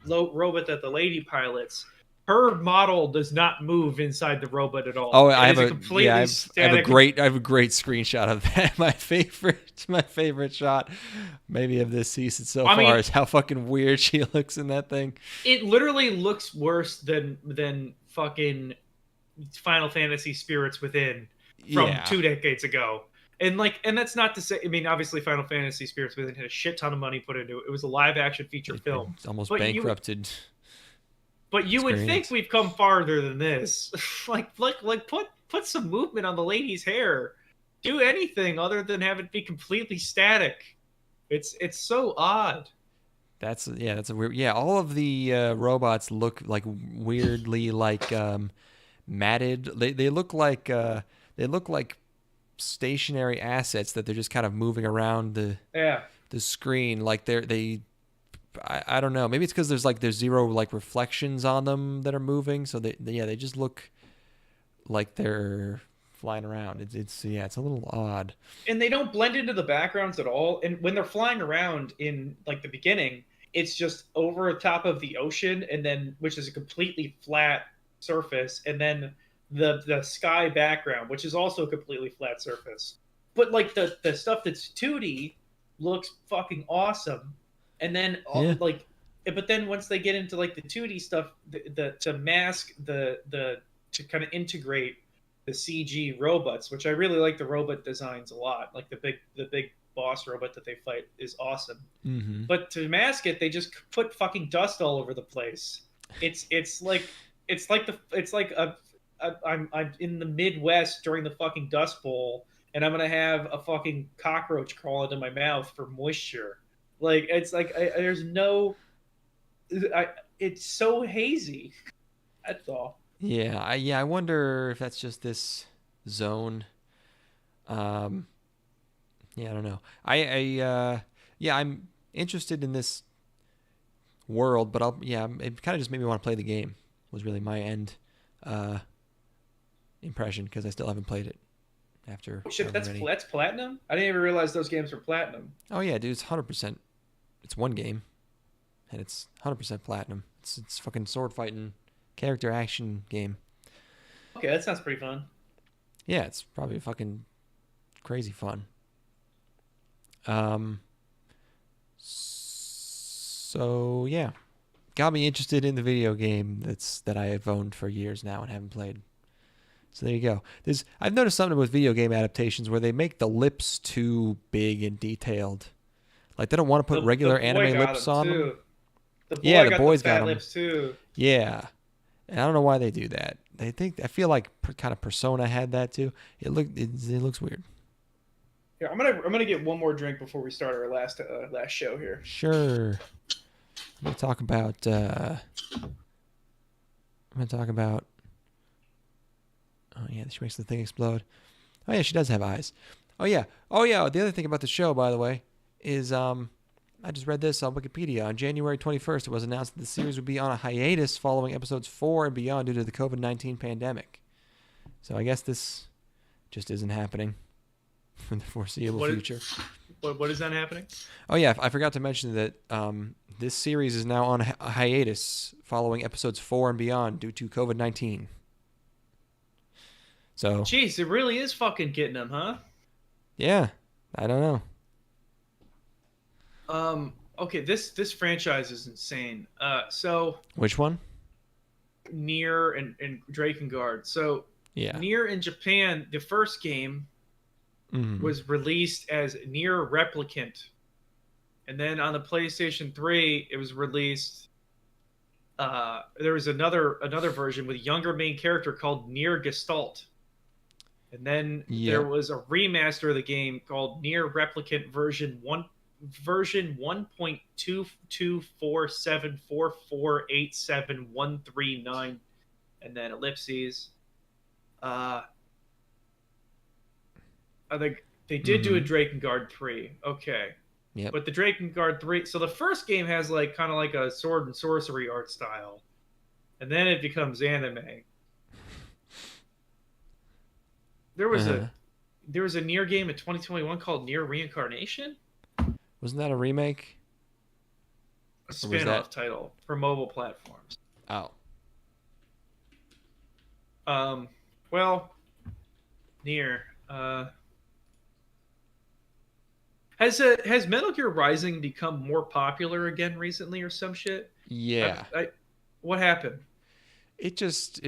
robot that the lady pilots, her model does not move inside the robot at all. Oh, I have a great screenshot of that. My favorite shot, maybe of this season so far, is how fucking weird she looks in that thing. It literally looks worse than fucking Final Fantasy Spirits Within from 2 decades ago. And that's not to say. I mean, obviously, Final Fantasy Spirits Within had a shit ton of money put into it. It was a live action feature film. It's almost bankrupted. But you would think we've come farther than this. like put some movement on the lady's hair. Do anything other than have it be completely static. It's so odd. That's a weird. Yeah, all of the robots look like weirdly like matted. They look like stationary assets that they're just kind of moving around the screen. Like I don't know. Maybe it's because there's zero like reflections on them that are moving, so they just look like they're flying around. It's a little odd. And they don't blend into the backgrounds at all. And when they're flying around in like the beginning, it's just over top of the ocean, and then which is a completely flat surface, and then the sky background, which is also a completely flat surface. But like the stuff that's 2D looks fucking awesome. And then but then once they get into like the 2D stuff, to mask to kind of integrate the CG robots, which I really like the robot designs a lot. Like the big boss robot that they fight is awesome. Mm-hmm. But to mask it, they just put fucking dust all over the place. I'm in the Midwest during the fucking Dust Bowl, and I'm gonna have a fucking cockroach crawl into my mouth for moisture. Like it's like there's no. It's so hazy. That's all. Yeah, I wonder if that's just this zone. Yeah, I don't know. I'm interested in this world, but it kind of just made me want to play the game. Was really my end impression, because I still haven't played it after. Oh, shit, that's platinum? I didn't even realize those games were platinum. Oh yeah, dude, it's 100%. It's one game, and it's 100% platinum. It's fucking sword fighting character action game. Okay, that sounds pretty fun. Yeah, it's probably fucking crazy fun. So yeah, got me interested in the video game that I have owned for years now and haven't played. So there you go. I've noticed something with video game adaptations where they make the lips too big and detailed. Like they don't want to put regular anime lips on them. The boys got lips too. Yeah, and I don't know why they do that. I feel like kind of Persona had that too. It looks weird. Here, I'm gonna get one more drink before we start our last show here. Sure. I'm gonna talk about. Oh yeah, she makes the thing explode. Oh yeah, she does have eyes. Oh yeah. The other thing about the show, by the way, is I just read this on Wikipedia. On January 21st, it was announced that the series would be on a hiatus following episodes 4 and beyond due to the COVID-19 pandemic. So I guess this just isn't happening for the foreseeable future. What is that happening? Oh yeah, I forgot to mention that this series is now on a hiatus following episodes 4 and beyond due to COVID-19. So. Jeez, it really is fucking getting them, huh? Yeah, I don't know. Okay, this franchise is insane. So which one? NieR and Drakengard. So yeah, NieR in Japan, the first game was released as NieR Replicant, and then on the PlayStation 3, it was released. There was another version with a younger main character called NieR Gestalt, and then there was a remaster of the game called NieR Replicant version 1.22474487139, and then ellipses. I think they did do a Drakengard 3. Okay. Yeah. But the Drakengard 3, so the first game has like kind of like a sword and sorcery art style, and then it becomes anime. There was a NieR game in 2021 called NieR Reincarnation. Wasn't that a remake? A spin-off title for mobile platforms. Oh. Well, NieR. Has Metal Gear Rising become more popular again recently or some shit? Yeah. What happened? It just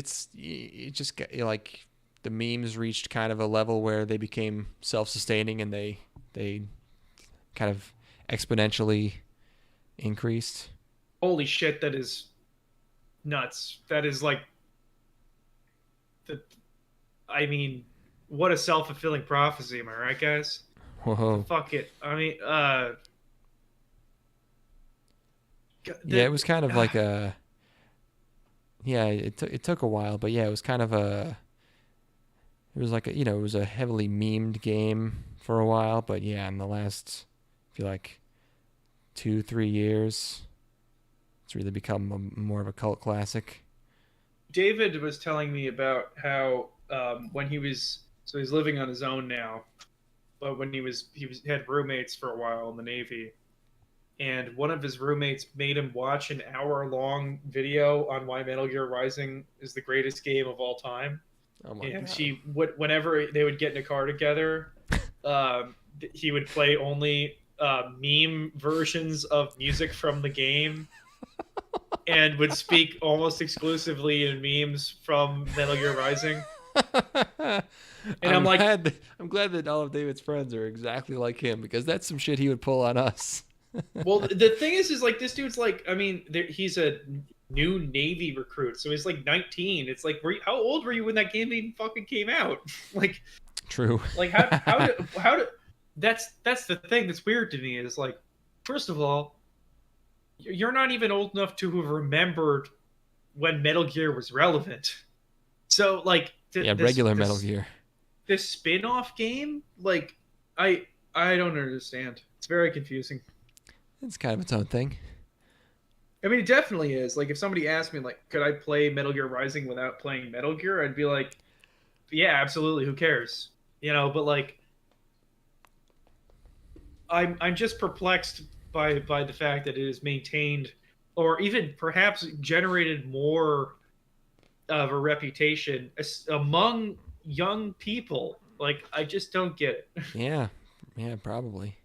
got, like, the memes reached kind of a level where they became self-sustaining and they kind of exponentially increased. Holy shit, that is nuts. That is like I mean, what a self-fulfilling prophecy, am I right, guys? Whoa. Fuck it. I mean, yeah, it was kind of like a. Yeah, it took a while, but yeah, it was kind of a. It was like it was a heavily memed game for a while, but yeah, in the last, I feel like, 2-3 years, it's really become more of a cult classic. David was telling me about how when he's living on his own now, but when he had roommates for a while in the Navy, and one of his roommates made him watch an hour-long video on why Metal Gear Rising is the greatest game of all time. Oh my God. Whenever they would get in a car together, he would play only meme versions of music from the game, and would speak almost exclusively in memes from Metal Gear Rising. And I'm glad that all of David's friends are exactly like him, because that's some shit he would pull on us. Well, the thing is like, this dude's like, I mean, he's a new Navy recruit, so he's like 19. It's like, how old were you when that game even fucking came out? Like, true. Like, how did that's the thing that's weird to me, is like, first of all, you're not even old enough to have remembered when Metal Gear was relevant. So like, regular Metal Gear. This spin-off game, like, I don't understand. It's very confusing. It's kind of its own thing. I mean, it definitely is. Like, if somebody asked me, like, could I play Metal Gear Rising without playing Metal Gear, I'd be like, yeah, absolutely. Who cares? But like, I'm just perplexed by the fact that it is maintained, or even perhaps generated more of a reputation among young people. Like, I just don't get it. Yeah, probably.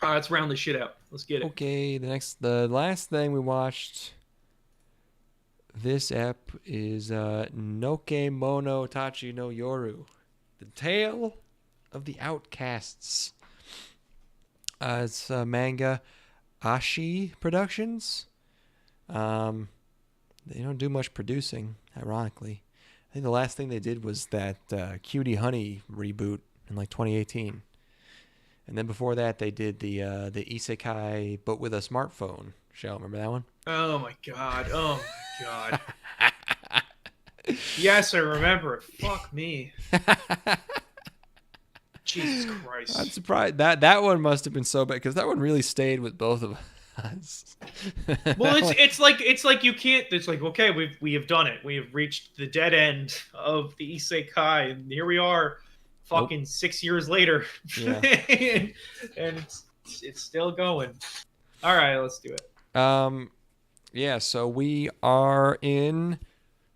Let's round this shit out. Let's get it. Okay, the last thing we watched this ep is Nokemono-tachi no Yoru, The Tale of the Outcasts. It's manga Ashi Productions. They don't do much producing, ironically. I think the last thing they did was that Cutie Honey reboot in like 2018. And then before that, they did the Isekai, but with a smartphone show. Remember that one? Oh my god! Yes, I remember it. Fuck me. Jesus Christ! I'm surprised that one must have been so bad, because that one really stayed with both of us. Well, it's like you can't. It's like, okay, we have done it. We have reached the dead end of the Isekai, and here we are. fucking 6 years later. Yeah. and it's still going. All right, let's do it. Yeah, so we are in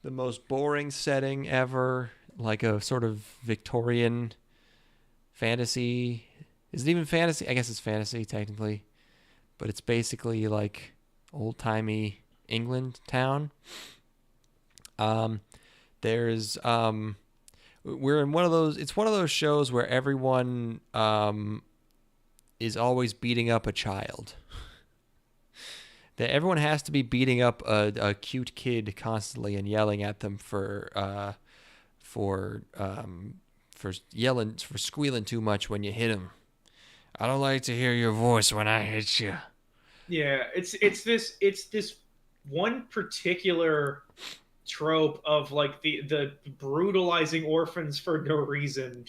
the most boring setting ever, like a sort of Victorian fantasy. Is it even fantasy? I guess it's fantasy technically, but it's basically like old-timey England town. There's we're in one of those, it's one of those shows where everyone is always beating up a child. That everyone has to be beating up a cute kid constantly and yelling at them for yelling, for squealing too much when you hit them. I don't like to hear your voice when I hit you. Yeah, it's this one particular trope of like the brutalizing orphans for no reason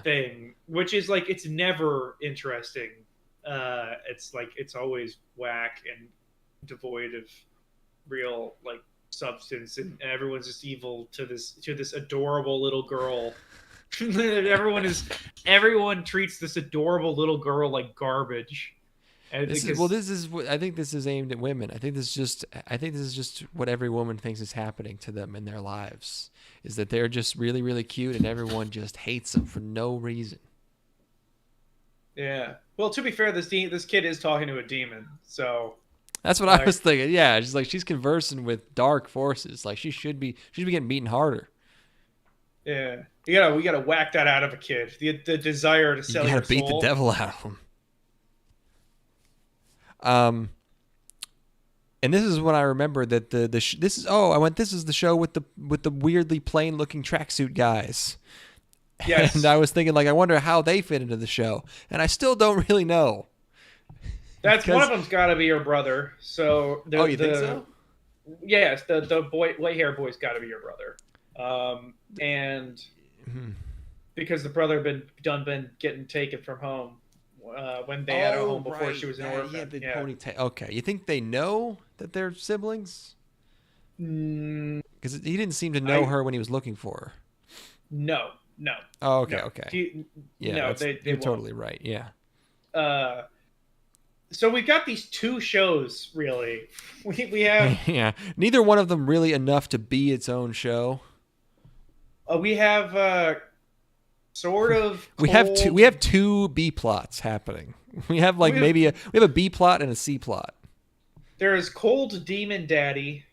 thing, which is like, it's never interesting. It's like, it's always whack and devoid of real like substance, and everyone's just evil to this adorable little girl. Everyone treats this adorable little girl like garbage. And I think this is aimed at women. I think this is just what every woman thinks is happening to them in their lives, is that they're just really, really cute and everyone just hates them for no reason. Yeah. Well, to be fair, this kid is talking to a demon, so that's what I was thinking. Yeah, she's like, she's conversing with dark forces. Like she should be getting beaten harder. Yeah, we gotta whack that out of a kid. The desire to sell your soul. You gotta beat the devil out of him. And this is when I remember that this is the show with the weirdly plain looking tracksuit guys. Yes. And I was thinking, like, I wonder how they fit into the show, and I still don't really know. That's one of them's got to be your brother. So you think so? Yes, the white hair boy's got to be your brother. And because the brother been getting taken from home when they had a home before she was an orphan. Yeah, ponytail. Okay, you think they know that they're siblings? Because he didn't seem to know her when he was looking for her. No. Oh, okay, no. okay. You're totally right. Yeah. So we've got these two shows, really. We have neither one of them really enough to be its own show. We have sort of we have two B plots happening. We have we have a B plot and a C plot. There's Cold Demon Daddy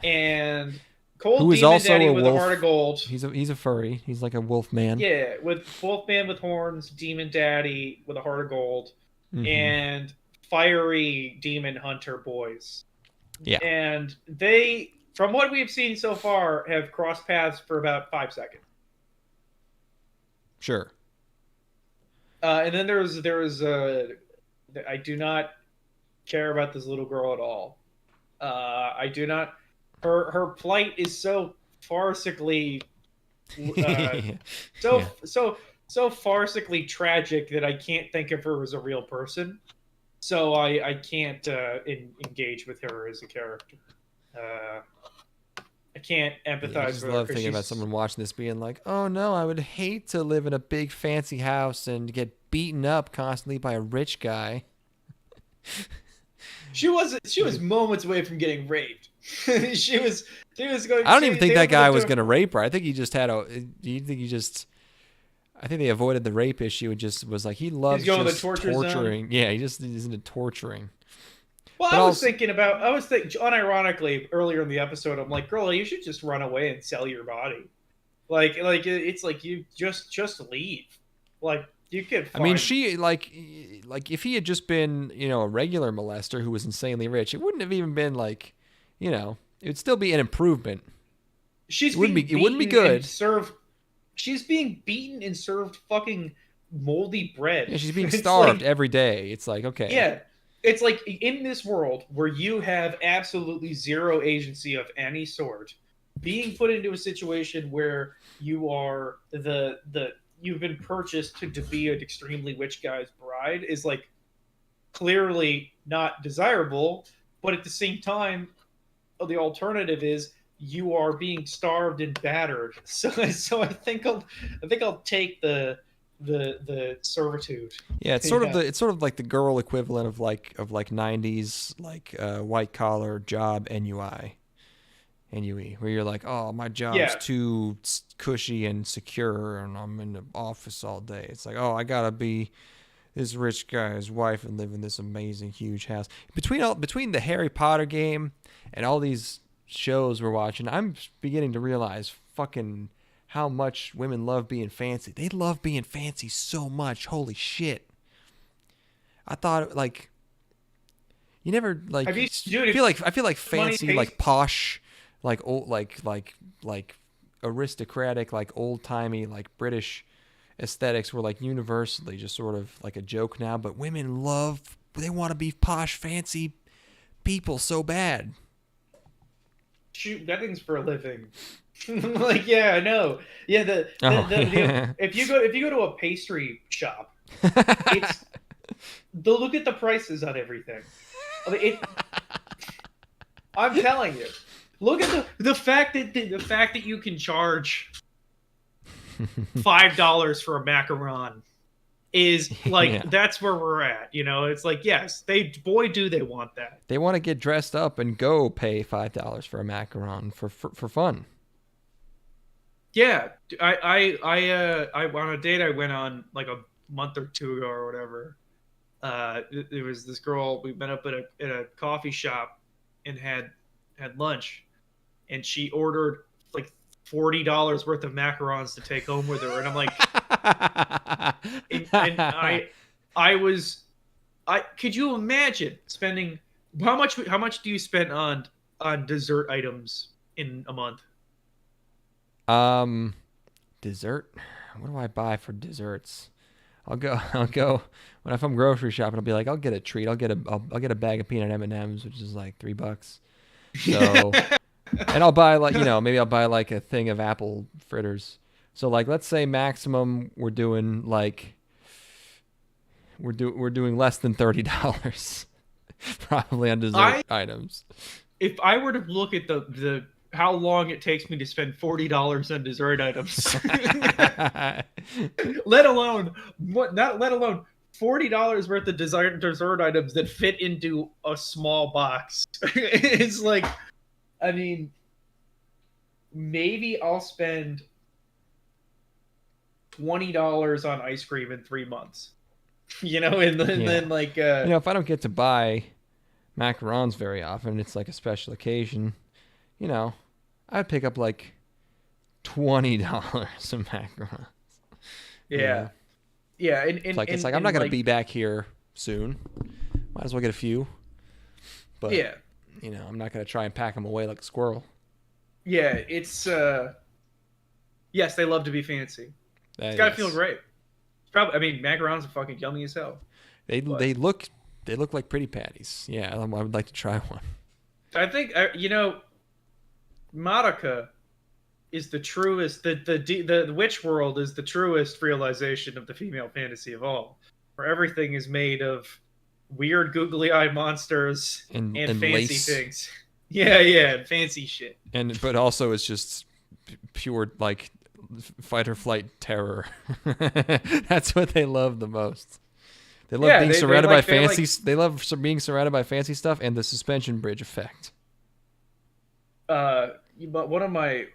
and Cold Who is Demon also Daddy a with wolf. a heart of gold. He's a furry. He's like a wolf man. Yeah, with wolf man with horns, Demon Daddy with a heart of gold. And fiery demon hunter boys. Yeah. And they, from what we've seen so far, have crossed paths for about 5 seconds. Sure. And then there was I do not care about this little girl at all. I do not. Her plight is so farcically so farcically tragic that I can't think of her as a real person. So I can't engage with her as a character. I can't empathize with her. I just love thinking about someone watching this being like, oh no, I would hate to live in a big fancy house and get beaten up constantly by a rich guy. She was moments away from getting raped. she was going. I don't even think that guy was going to rape her. I think he just had I think they avoided the rape issue and just was like, he loves just torturing. Zone. Yeah, he just is into torturing. Well, I was thinking unironically earlier in the episode, I'm like, girl, you should just run away and sell your body. Like it's like you just leave. Like you could. I mean, she like if he had just been, a regular molester who was insanely rich, it wouldn't have even been like, it would still be an improvement. It wouldn't be good. She's being beaten and served fucking moldy bread. Yeah, she's being starved every day. It's like, okay. Yeah. It's like in this world where you have absolutely zero agency of any sort, being put into a situation where you are you've been purchased to be an extremely rich guy's bride is like clearly not desirable, but at the same time, the alternative is you are being starved and battered. So I think I'll take the servitude. Yeah, it's sort of like the girl equivalent of like 90s like white collar job NUE, where you're like, oh, my job's too cushy and secure, and I'm in the office all day. It's like, oh, I gotta be this rich guy's wife and live in this amazing huge house. Between the Harry Potter game and all these shows we're watching, I'm beginning to realize fucking how much women love being fancy. They love being fancy so much. Holy shit! I thought like you never like. I feel like fancy, like posh, like old, like aristocratic, like old timey, like British aesthetics were like universally just sort of like a joke now. But women they want to be posh, fancy people so bad. Shoot weddings for a living. Like, yeah, I know. Yeah, if you go to a pastry shop, they'll look at the prices on everything. I mean, I'm telling you, look at the fact that you can charge $5 for a macaron is like that's where we're at. You know, it's like, yes, do they want that. They want to get dressed up and go pay $5 for a macaron for fun. Yeah, I on a date I went on like a month or two ago or whatever. There was this girl. We met up at a coffee shop and had lunch, and she ordered like $40 worth of macarons to take home with her, and I'm like, could you imagine spending how much do you spend on dessert items in a month? Dessert. What do I buy for desserts? I'll go if I'm grocery shopping. I'll be like, I'll get a treat. I'll get a bag of peanut M&Ms, which is like $3. So, and I'll buy like maybe I'll buy like a thing of apple fritters. So like let's say maximum we're doing like we're doing less than $30 probably on dessert items. If I were to look at the how long it takes me to spend $40 on dessert items, let alone $40 worth of dessert items that fit into a small box. It's like, I mean, maybe I'll spend $20 on ice cream in 3 months. And then like if I don't get to buy macarons very often, it's like a special occasion. I'd pick up like $20 of macarons. Yeah. Yeah. It's like I'm not gonna be back here soon. Might as well get a few. But I'm not gonna try and pack them away like a squirrel. Yeah, it's yes, they love to be fancy. It's gotta feel great. It's probably. I mean, macarons are fucking yummy as hell. They look like pretty patties. Yeah, I would like to try one. I think Madoka is the truest. The witch world is the truest realization of the female fantasy of all, where everything is made of weird googly eye monsters and fancy lace. Things. Yeah, fancy shit. But also it's just pure like fight or flight terror. That's what they love the most. They love being surrounded by fancy. They love being surrounded by fancy stuff and the suspension bridge effect. But one of my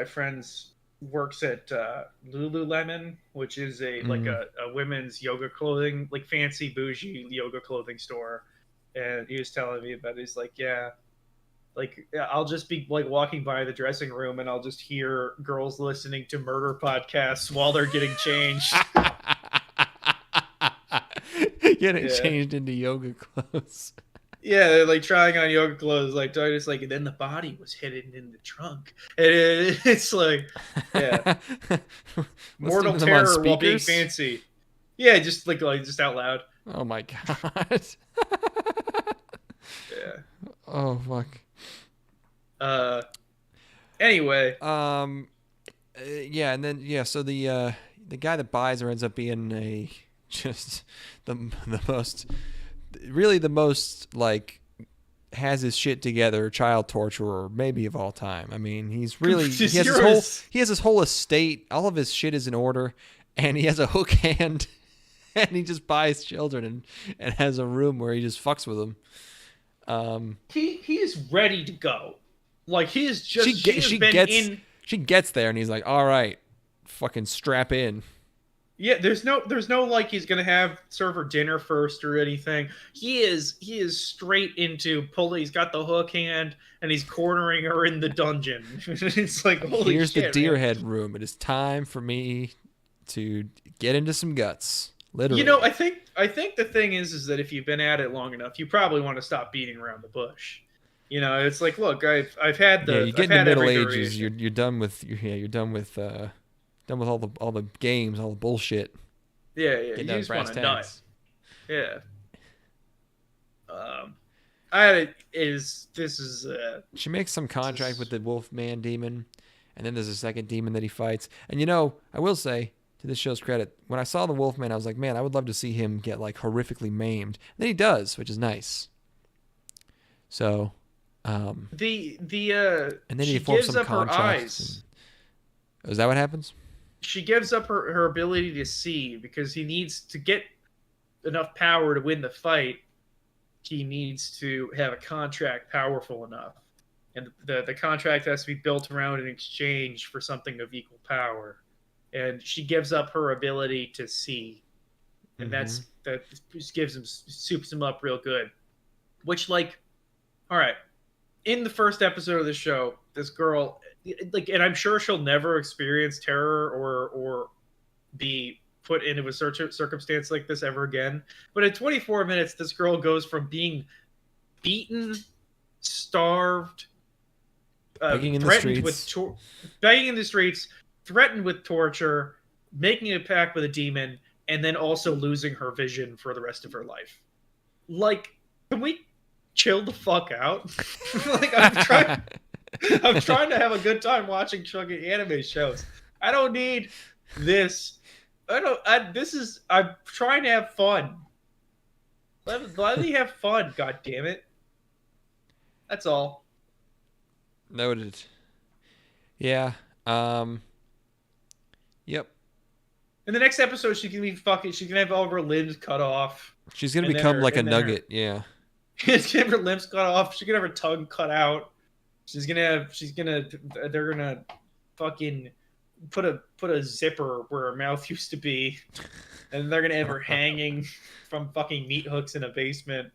friends works at Lululemon, which is a women's yoga clothing, like fancy bougie yoga clothing store. And he was telling me about it. He's like, I'll just be like walking by the dressing room and I'll just hear girls listening to murder podcasts while they're getting changed. Getting changed into yoga clothes. Yeah, they're like trying on yoga clothes, like just like, and then the body was hidden in the trunk. And it's like, mortal terror while being fancy. Yeah, just just out loud. Oh my god. Yeah. Oh fuck. Anyway. Yeah, and then so the guy that buys her ends up being the most like has his shit together, child torturer, maybe of all time. I mean, he's really he has his whole estate. All of his shit is in order, and he has a hook hand, and he just buys children and has a room where he just fucks with them. He is ready to go. Like he is just she gets there, and he's like, all right, fucking strap in. Yeah, there's no like he's gonna serve her dinner first or anything. He is straight into He's got the hook hand and he's cornering her in the dungeon. It's like, holy Here's shit, the deer man. head room. It is time for me to get into some guts. Literally. You know, I think the thing is that if you've been at it long enough, you probably want to stop beating around the bush. You know, it's like, look, I've had the you get in the Middle Ages, you're done with done with all the games, all the bullshit. Yeah. You just want to nut. Yeah. She makes some contract with the Wolfman demon, and then there's a second demon that he fights. And you know, I will say, to this show's credit, when I saw the Wolfman, I was like, man, I would love to see him get like horrifically maimed. And then he does, which is nice. So, and then he forms some contracts. Is that what happens? She gives up her ability to see because he needs to get enough power to win the fight. He needs to have a contract powerful enough, and the contract has to be built around an exchange for something of equal power. And she gives up her ability to see, and that just gives him soups him up real good. Which, like, all right, in the first episode of the show, this girl, like, and I'm sure she'll never experience terror or be put into a circumstance like this ever again. But in 24 minutes, this girl goes from being beaten, starved, begging in the streets, threatened with torture, making a pact with a demon, and then also losing her vision for the rest of her life. Like, can we chill the fuck out? Like, I'm trying to have a good time watching fucking anime shows. I don't need this. I'm trying to have fun. Let me have fun, god damn it. That's all. Noted. Yeah. Yep. In the next episode, she can have all of her limbs cut off. She's gonna become like a nugget, yeah. She's gonna have her limbs cut off. She's gonna have her tongue cut out. They're gonna fucking put a zipper where her mouth used to be, and they're gonna have her hanging from fucking meat hooks in a basement.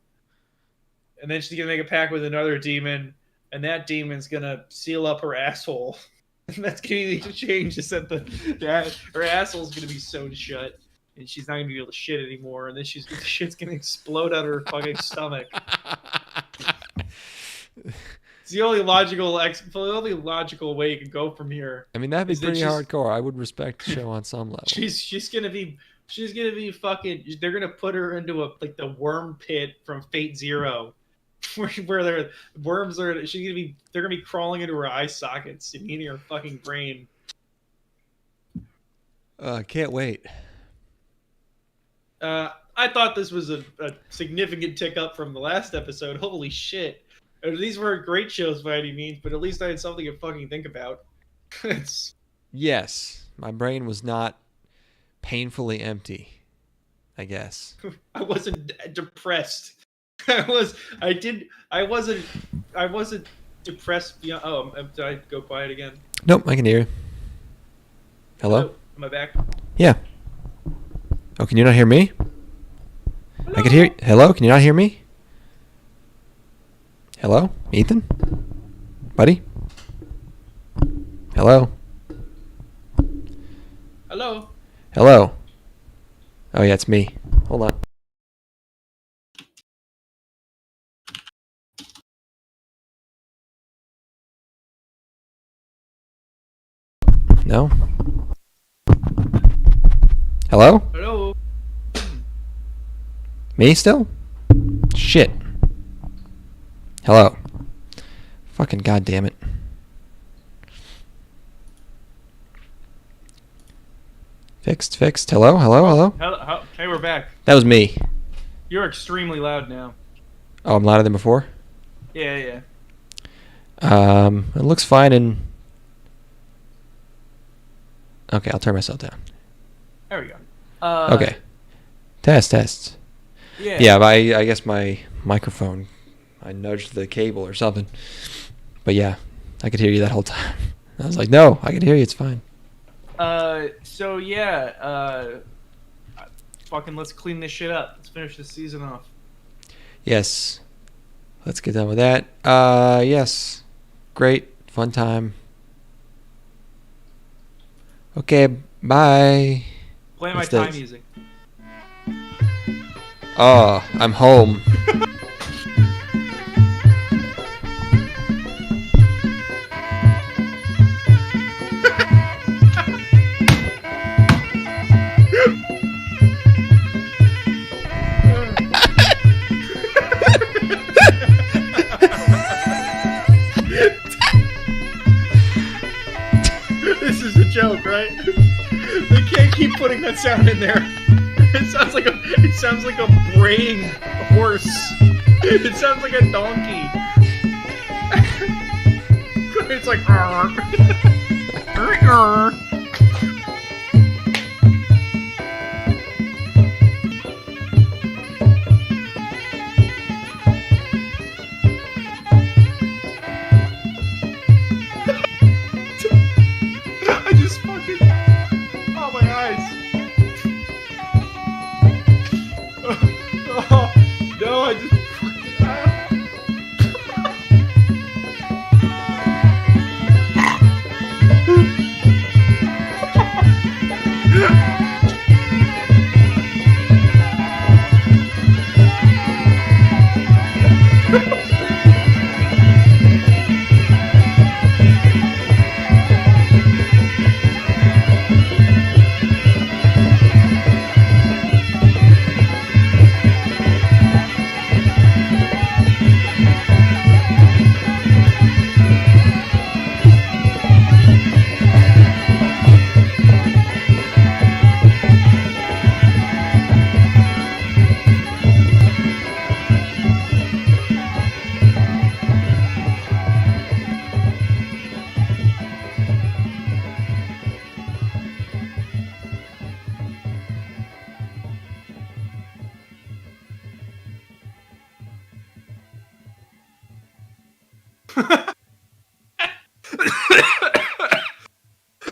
And then she's gonna make a pact with another demon, and that demon's gonna seal up her asshole. And that's gonna be the exchange, is that her asshole's gonna be sewn shut, and she's not gonna be able to shit anymore, and then the shit's gonna explode out of her fucking stomach. It's the only logical way you can go from here. I mean, that'd be pretty hardcore. I would respect the show on some level. She's gonna be fucking. They're gonna put her into the worm pit from Fate Zero, where their worms are. They're gonna be crawling into her eye sockets and eating her fucking brain. Can't wait. I thought this was a significant tick up from the last episode. Holy shit. These weren't great shows by any means, but at least I had something to fucking think about. Yes, my brain was not painfully empty, I guess. I wasn't depressed. I wasn't depressed beyond. Did I go quiet again? Nope, I can hear you. Hello? Am I back? Yeah. Oh, can you not hear me? Hello? I can hear you. Hello? Can you not hear me? Hello? Ethan? Buddy? Hello? Hello? Hello? Oh, yeah, it's me. Hold on. No? Hello? Hello? Me still? Shit. Hello. Fucking goddamn it. Fixed. Hello? Hey, we're back. That was me. You're extremely loud now. Oh, I'm louder than before? Yeah. It looks fine in... Okay, I'll turn myself down. There we go. Okay. Test. Yeah. Yeah, I guess my microphone, I nudged the cable or something. But yeah, I could hear you that whole time. I was like, no, I can hear you. It's fine. So yeah, fucking let's clean this shit up. Let's finish this season off. Yes. Let's get done with that. Yes. Great. Fun time. Okay, bye. Play my time music. Oh, I'm home. This is a joke, right? They can't keep putting that sound in there. It sounds like a braying horse. It sounds like a donkey. It's like I just fucking... Oh, my eyes. Oh, no, I just...